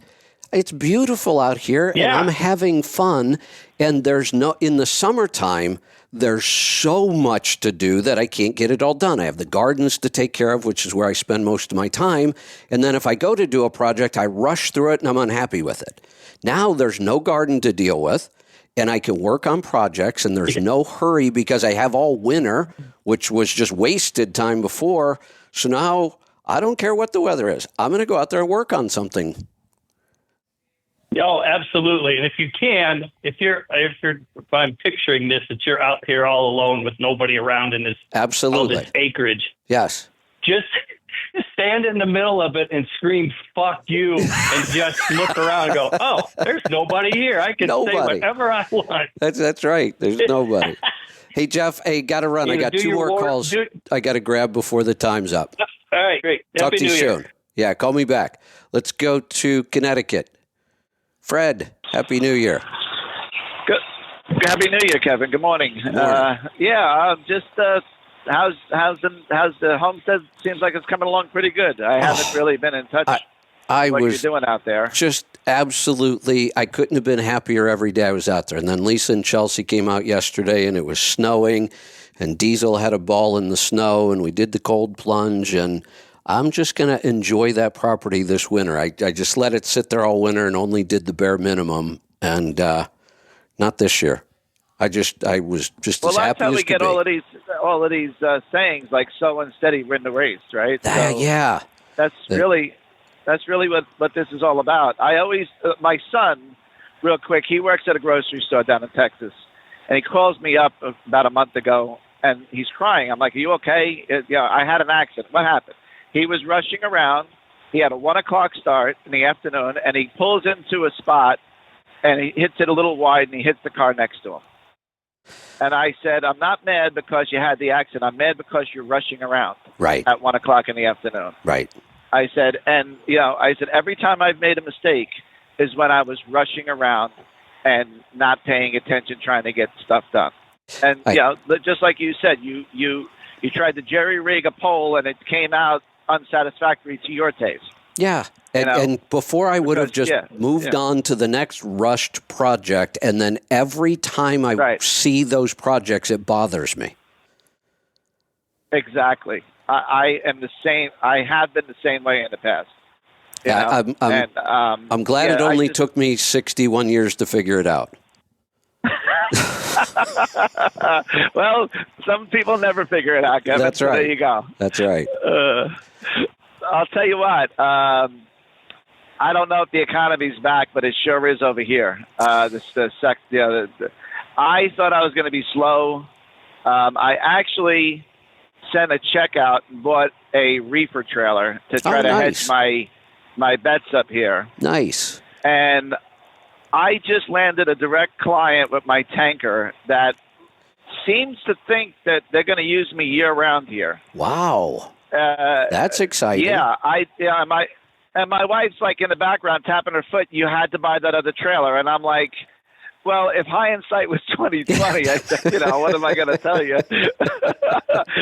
It's beautiful out here, and I'm having fun. And in the summertime, there's so much to do that I can't get it all done. I have the gardens to take care of, which is where I spend most of my time. And then if I go to do a project, I rush through it, and I'm unhappy with it. Now there's no garden to deal with, and I can work on projects, and there's no hurry because I have all winter, which was just wasted time before. So now I don't care what the weather is. I'm going to go out there and work on something. Oh, absolutely. And if I'm picturing this, that you're out here all alone with nobody around in this, absolutely, this acreage. Yes. Just stand in the middle of it and scream, fuck you, and just look around and go, oh, there's nobody here. I can say whatever I want. That's right. There's nobody. Hey, Jeff, got to run. I got 2 more calls I got to grab before the time's up. All right, great. Talk to you soon. Yeah, call me back. Let's go to Connecticut. Fred, Happy New Year. Good. Happy New Year, Kevin. Good morning. Just how's the homestead? Seems like it's coming along pretty good. I haven't really been in touch I what was you're doing out there. just absolutely, I couldn't have been happier every day I was out there. And then Lisa and Chelsea came out yesterday, and it was snowing, and Diesel had a ball in the snow, and we did the cold plunge, and I'm just going to enjoy that property this winter. I just let it sit there all winter and only did the bare minimum, and not this year. I was just Well, as that's happy how as we could get be. all of these sayings like "sow unsteady, win the race," right? Yeah. That's really what this is all about. I always my son, real quick, he works at a grocery store down in Texas, and he calls me up about a month ago, and he's crying. I'm like, "Are you okay?" I had an accident. What happened? He was rushing around. He had a 1:00 start in the afternoon, and he pulls into a spot, and he hits it a little wide, and he hits the car next to him. And I said, I'm not mad because you had the accident. I'm mad because you're rushing around Right. at 1:00 in the afternoon. Right. I said, and I said, every time I've made a mistake is when I was rushing around and not paying attention, trying to get stuff done. And just like you said, you tried to jerry rig a poll, and it came out unsatisfactory to your taste. Yeah. And before I would have just Because, moved on to the next rushed project, and then every time I see those projects, it bothers me. Exactly. I am the same. I have been the same way in the past. I'm glad it only took me 61 years to figure it out. Well, some people never figure it out, Kevin. That's right. So there you go. That's right. I'll tell you what. I don't know if the economy's back, but it sure is over here. I thought I was going to be slow. I actually sent a check out and bought a reefer trailer to try to hedge my bets up here. Nice. And I just landed a direct client with my tanker that seems to think that they're going to use me year-round here. Wow. That's exciting. Yeah, my wife's like in the background tapping her foot. You had to buy that other trailer, and I'm like, well, if hindsight was 2020, I said, what am I going to tell you?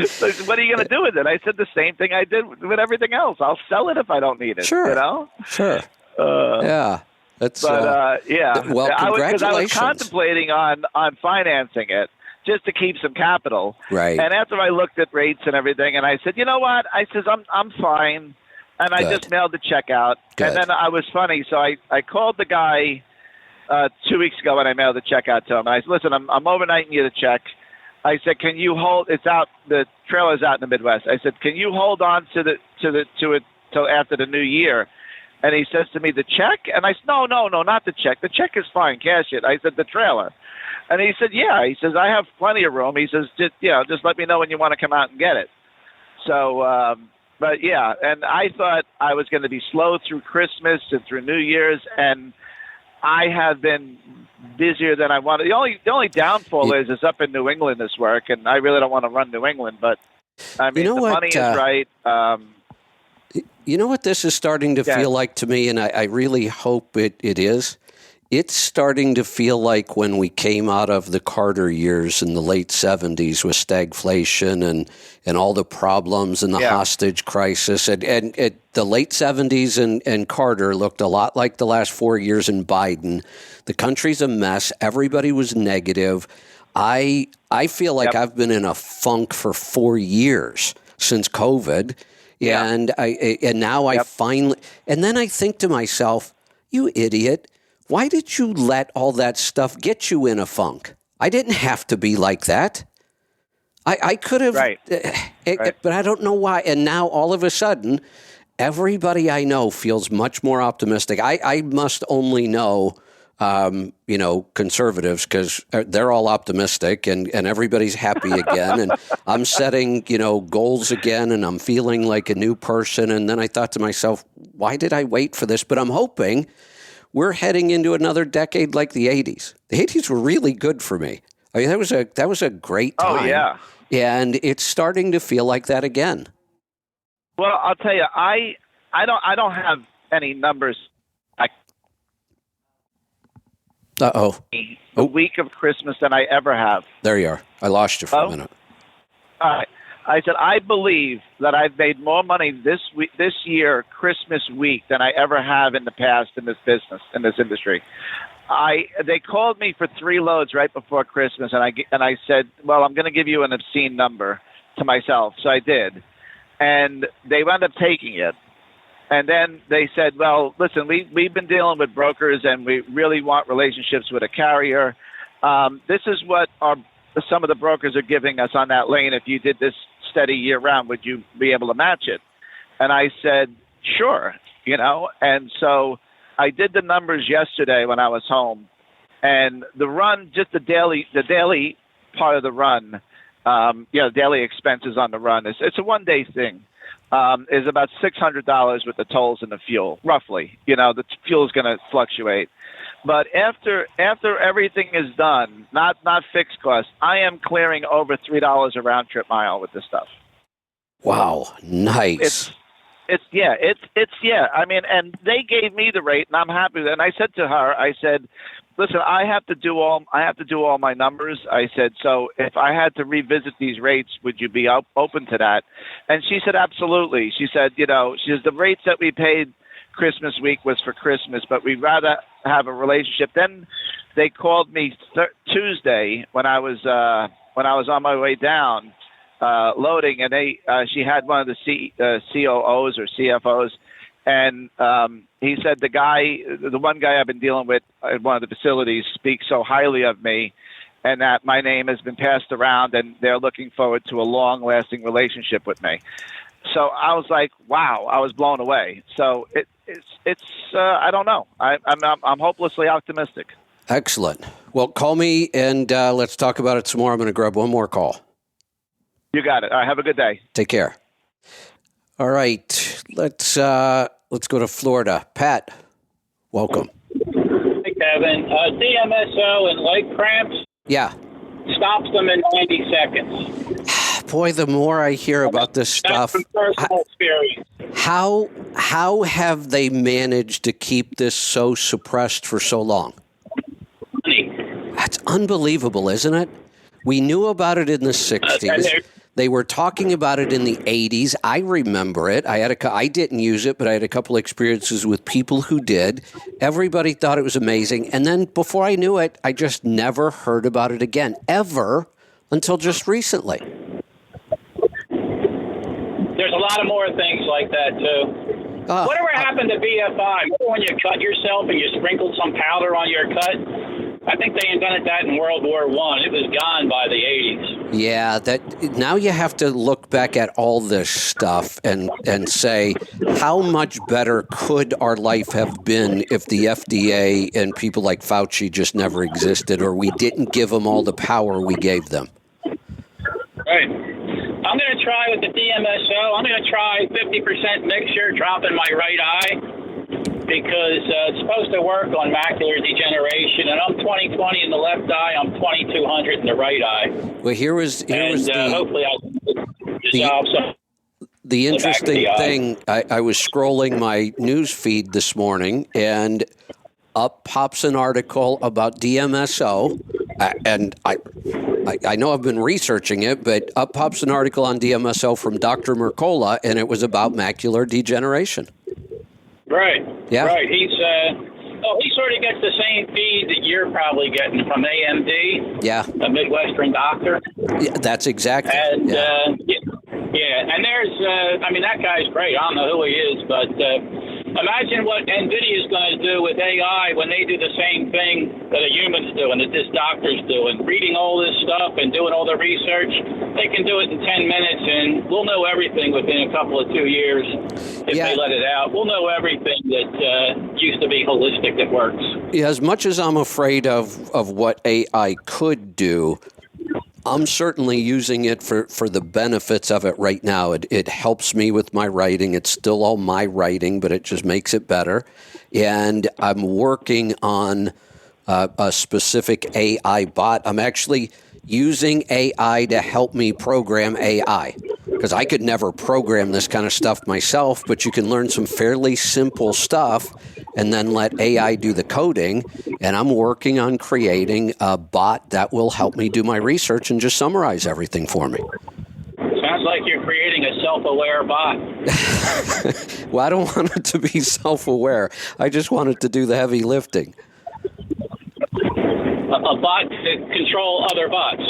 So, what are you going to do with it? I said the same thing I did with everything else. I'll sell it if I don't need it. Sure. Sure. Yeah. That's. Well, congratulations. I was contemplating on financing it just to keep some capital. Right. And after I looked at rates and everything, and I said, you know what? I says I'm fine. And I just mailed the check out. Good. And then I was funny. So I called the guy 2 weeks ago when I mailed the check out to him. And I said, listen, I'm overnighting you the check. I said, can you hold? It's out. The trailer's out in the Midwest. I said, can you hold on to it till after the new year? And he says to me, the check? And I said, no, not the check. The check is fine. Cash it. I said, the trailer. And he said, yeah. He says, I have plenty of room. He says, just let me know when you want to come out and get it. So, but yeah, and I thought I was going to be slow through Christmas and through New Year's, and I have been busier than I wanted. The only downfall is it's up in New England, this work, and I really don't want to run New England, but I mean, money is right. You know what this is starting to feel like to me, and I really hope it is? It's starting to feel like when we came out of the Carter years in the late 70s with stagflation and all the problems and the hostage crisis. And the late 70s and Carter looked a lot like the last 4 years in Biden. The country's a mess. Everybody was negative. I feel like I've been in a funk for 4 years since COVID. Yeah. And now I finally, and then I think to myself, you idiot, why did you let all that stuff get you in a funk? I didn't have to be like that. I could have, but I don't know why. And now all of a sudden, everybody I know feels much more optimistic. I must only know, conservatives because they're all optimistic and everybody's happy again. And I'm setting, goals again and I'm feeling like a new person. And then I thought to myself, why did I wait for this? But I'm hoping we're heading into another decade like the 80s. The 80s were really good for me. I mean, that was a great time. Oh, yeah. And it's starting to feel like that again. Well, I'll tell you, I don't have any numbers. A week of Christmas than I ever have. There you are. I lost you for a minute. All right. I believe that I've made more money this year, Christmas week, than I ever have in the past in this business, in this industry. They called me for 3 loads right before Christmas, and I said, well, I'm going to give you an obscene number to myself. So I did. And they wound up taking it. And then they said, well, listen, we've been dealing with brokers, and we really want relationships with a carrier. This is what some of the brokers are giving us on that lane. If you did this steady year round, would you be able to match it? And I said, sure, And so I did the numbers yesterday when I was home, and the run, just the daily part of the run, daily expenses on the run, it's a one-day thing, is about $600 with the tolls and the fuel, roughly. The fuel is going to fluctuate. But after everything is done, not fixed costs, I am clearing over $3 a round trip mile with this stuff. Wow, nice. It's I mean, and they gave me the rate, and I'm happy with it. And I said to her, I said, listen, I have to do all my numbers. I said, so if I had to revisit these rates, would you be open to that? And she said, absolutely. She said, the rates that we paid Christmas week was for Christmas, but we'd rather have a relationship. Then they called me Tuesday when I was on my way down loading, and she had one of the COOs or CFOs, and he said the one guy I've been dealing with at one of the facilities speaks so highly of me, and that my name has been passed around, and they're looking forward to a long-lasting relationship with me. So I was like, wow, I was blown away. So it's I don't know. I'm hopelessly optimistic. Excellent. Well, call me and let's talk about it some more. I'm going to grab one more call. You got it. All right, have a good day. Take care. All right, let's go to Florida. Pat, welcome. Hey, Kevin. DMSO and leg cramps. Yeah. Stops them in 90 seconds. Boy, the more I hear about this stuff, That's from personal experience. How have they managed to keep this so suppressed for so long? That's unbelievable, isn't it? We knew about it in the 60s. They were talking about it in the 80s. I remember it. I didn't use it, but I had a couple experiences with people who did. Everybody thought it was amazing. And then before I knew it, I just never heard about it again, ever, until just recently. There's a lot of more things like that, too. Whatever happened to BFI? Remember when you cut yourself and you sprinkled some powder on your cut? I think they invented that in World War I. It was gone by the 80s. Yeah, now you have to look back at all this stuff and say, how much better could our life have been if the FDA and people like Fauci just never existed, or we didn't give them all the power we gave them? Right. I'm going to try with the DMSO. I'm going to try 50% mixture, dropping my right eye, because it's supposed to work on macular degeneration. And I'm 20/20 in the left eye. I'm 2200 in the right eye. Well, here was hopefully I'll dissolve some. The interesting thing, I was scrolling my news feed this morning, and up pops an article about DMSO, and I know I've been researching it, but up pops an article on DMSO from Dr. Mercola, and it was about macular degeneration. Right. Yeah. Right. He sort of gets the same feed that you're probably getting from AMD. Yeah. A Midwestern doctor. Yeah, that's exactly. And yeah. And there's, that guy's great. I don't know who he is, but imagine what NVIDIA is going to do with AI when they do the same thing that a human's doing, that this doctor's doing, reading all this stuff and doing all the research. They can do it in 10 minutes, and we'll know everything within a couple of 2 years if they let it out. We'll know everything that used to be holistic that works. Yeah, as much as I'm afraid of what AI could do, I'm certainly using it for the benefits of it right now. It helps me with my writing. It's still all my writing, but it just makes it better. And I'm working on a specific AI bot. I'm actually using AI to help me program AI, because I could never program this kind of stuff myself, but you can learn some fairly simple stuff and then let AI do the coding. And I'm working on creating a bot that will help me do my research and just summarize everything for me. Sounds like you're creating a self-aware bot. Well, I don't want it to be self-aware. I just want it to do the heavy lifting. A bot to control other bots.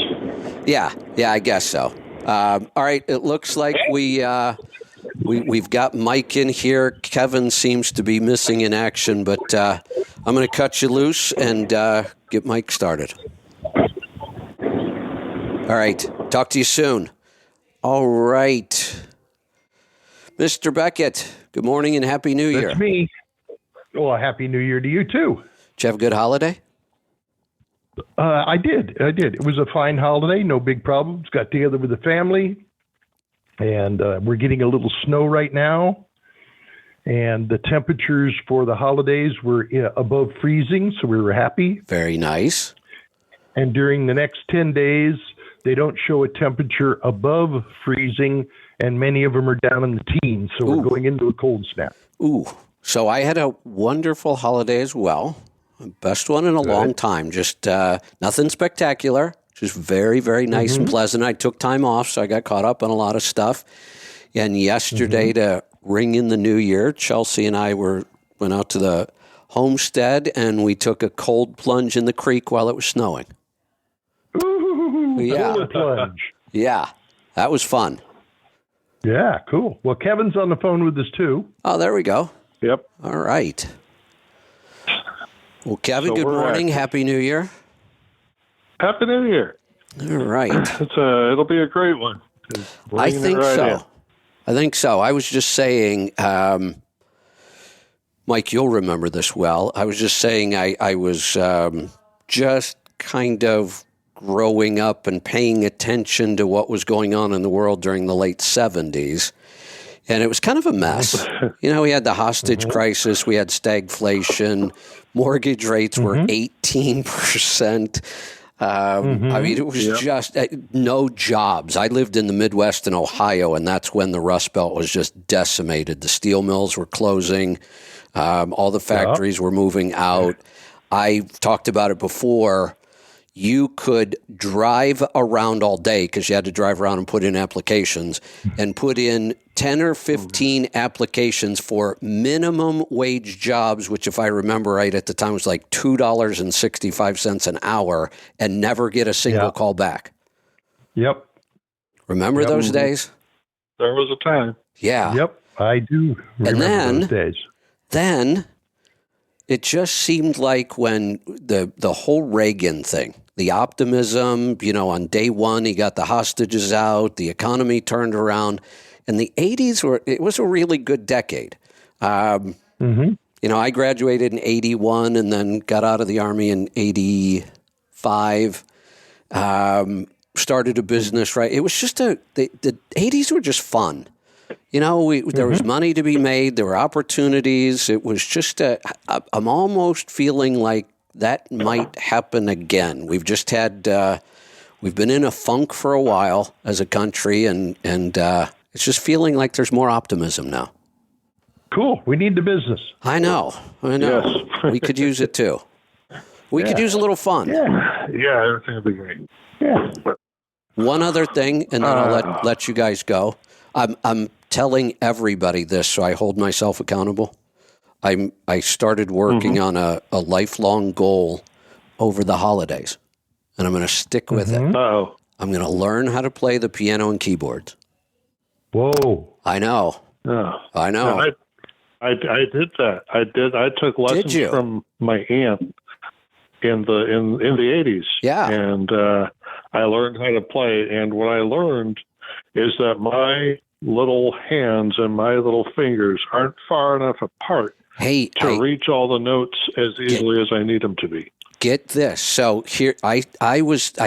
Yeah, I guess so. All right, it looks like we've got Mike in here. Kevin seems to be missing in action, but I'm going to cut you loose and get Mike started. All right, talk to you soon. All right. Mr. Beckett, good morning and Happy New Year. That's me. Well, Happy New Year to you, too. Did you have a good holiday? I did. It was a fine holiday, no big problems. Got together with the family, and we're getting a little snow right now. And the temperatures for the holidays were above freezing, so we were happy. Very nice. And during the next 10 days, they don't show a temperature above freezing, and many of them are down in the teens, so we're going into a cold snap. Ooh. So I had a wonderful holiday as well. Best one in a long time. Just nothing spectacular. Just very, very nice and pleasant. I took time off, so I got caught up on a lot of stuff. And yesterday, to ring in the new year, Chelsea and I went out to the homestead, and we took a cold plunge in the creek while it was snowing. Ooh, Yeah. cold plunge. Yeah, that was fun. Yeah, cool. Well, Kevin's on the phone with us, too. Oh, there we go. Yep. All right. Well, Kevin, So good we're morning. active. Happy New Year. Happy New Year. All right. It'll be a great one. I Bringing it think right so. in. I think so. I was just saying, Mike, you'll remember this well. I was just saying I was just kind of growing up and paying attention to what was going on in the world during the late 70s. And it was kind of a mess. You know, we had the hostage crisis. We had stagflation. Mortgage rates were 18%. I mean, it was just no jobs. I lived in the Midwest in Ohio, and that's when the Rust Belt was just decimated. The steel mills were closing. All the factories were moving out. I've talked about it before. You could drive around all day because you had to drive around and put in applications and put in 10 or 15 applications for minimum wage jobs, which if I remember right at the time was like $2.65 an hour and never get a single call back. Yep. Remember those days? There was a time. Yeah. Yep, I do remember those days. Then it just seemed like when the whole Reagan thing, the optimism, you know, on day one, he got the hostages out, the economy turned around, and the 80s it was a really good decade. You know, I graduated in 81 and then got out of the Army in 85, started a business, right? It was just the 80s were just fun. You know, there was money to be made. There were opportunities. It was just I'm almost feeling like that might happen again. We've just had, we've been in a funk for a while as a country, and it's just feeling like there's more optimism now. Cool. We need the business. I know. Yes. We could use it too. We could use a little fun. Yeah, everything will be great. Yeah. One other thing, and then I'll let you guys go. I'm telling everybody this, so I hold myself accountable. I started working on a lifelong goal over the holidays, and I'm going to stick with it. Uh-oh. I'm going to learn how to play the piano and keyboards. Whoa. I know. Oh. I know. Yeah, I did that. I took lessons you? from my aunt in the 80s. Yeah. And I learned how to play. And what I learned is that my little hands and my little fingers aren't far enough apart to reach all the notes as easily as I need them to be. Get this. So here, I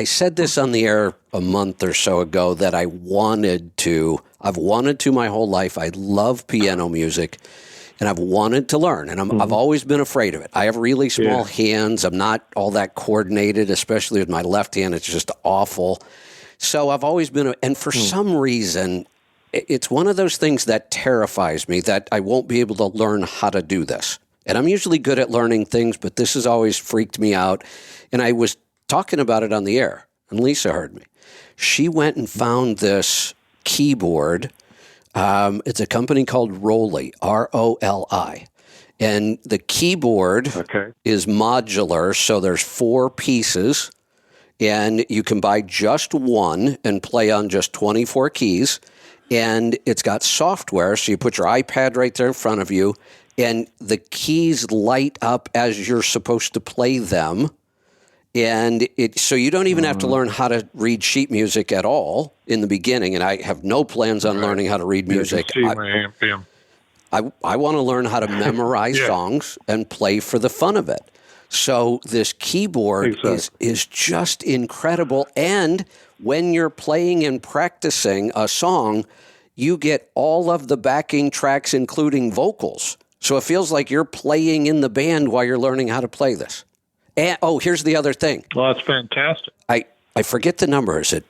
said this on the air a month or so ago that I've wanted to my whole life. I love piano music, and I've wanted to learn, and I've always been afraid of it. I have really small hands. I'm not all that coordinated, especially with my left hand. It's just awful. So I've always been, and for some reason, it's one of those things that terrifies me that I won't be able to learn how to do this. And I'm usually good at learning things, but this has always freaked me out. And I was talking about it on the air, and Lisa heard me. She went and found this keyboard. It's a company called Roli, R-O-L-I. And the keyboard is modular, so there's 4 pieces, and you can buy just one and play on just 24 keys. And it's got software, so you put your iPad right there in front of you, and the keys light up as you're supposed to play them. And so you don't even have to learn how to read sheet music at all in the beginning. And I have no plans on learning how to read music. I want to learn how to memorize songs and play for the fun of it. So this keyboard is just incredible. And when you're playing and practicing a song, you get all of the backing tracks, including vocals. So it feels like you're playing in the band while you're learning how to play this. And, here's the other thing. Well, that's fantastic. I forget the number. Is it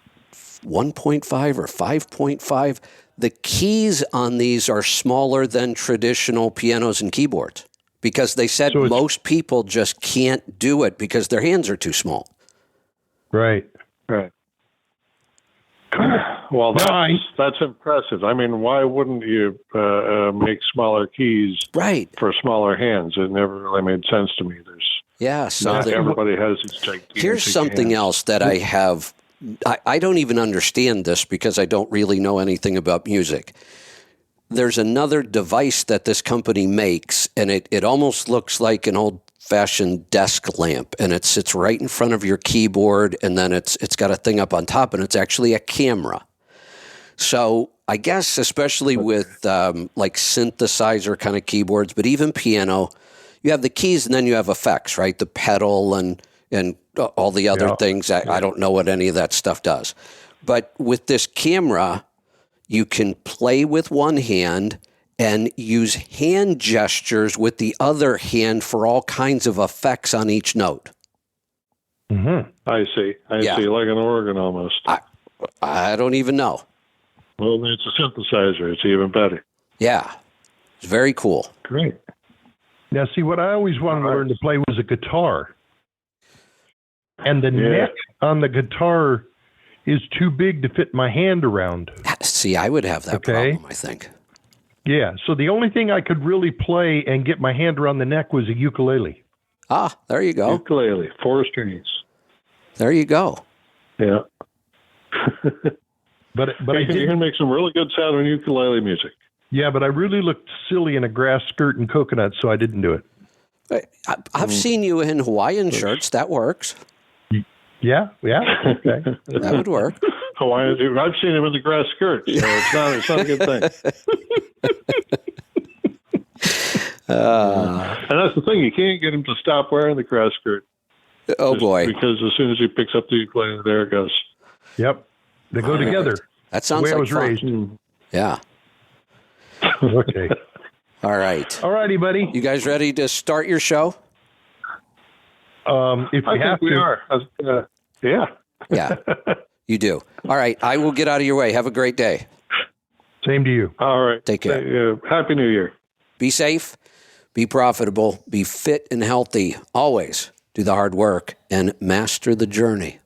1.5 or 5.5? The keys on these are smaller than traditional pianos and keyboards because they said most people just can't do it because their hands are too small. Right. Well, that's impressive. I mean, why wouldn't you make smaller keys for smaller hands? It never really made sense to me. So everybody has these gigantic Here's something else that I have. I don't even understand this because I don't really know anything about music. There's another device that this company makes, and it almost looks like an old-fashioned desk lamp, and it sits right in front of your keyboard, and then it's got a thing up on top, and it's actually a camera. So I guess especially with like synthesizer kind of keyboards, but even piano, you have the keys and then you have effects, right? The pedal and all the other things. I don't know what any of that stuff does. But with this camera, you can play with one hand and use hand gestures with the other hand for all kinds of effects on each note. Mm-hmm. I see, like an organ almost. I don't even know. Well, it's a synthesizer. It's even better. Yeah, it's very cool. Great. Now, see, what I always wanted to learn to play was a guitar. And the neck on the guitar is too big to fit my hand around. See, I would have that problem, I think. Yeah, so the only thing I could really play and get my hand around the neck was a ukulele. Ah, there you go. Ukulele, 4 strings. There you go. Yeah. but you can make some really good sound on ukulele music. Yeah, but I really looked silly in a grass skirt and coconut, so I didn't do it. I've seen you in Hawaiian shirts. That works. Yeah. Okay. That would work. Hawaiian. I've seen him in the grass skirt, so it's not a good thing. And that's the thing. You can't get him to stop wearing the grass skirt. Oh, boy. Because as soon as he picks up the ukulele, there it goes. Yep. They go together. That sounds like I was fun. raised. Yeah. Okay. All right. All righty, buddy. You guys ready to start your show? If we have to. We are. Yeah. Yeah, you do. All right. I will get out of your way. Have a great day. Same to you. All right. Take care. Happy New Year. Be safe, be profitable, be fit and healthy. Always do the hard work and master the journey.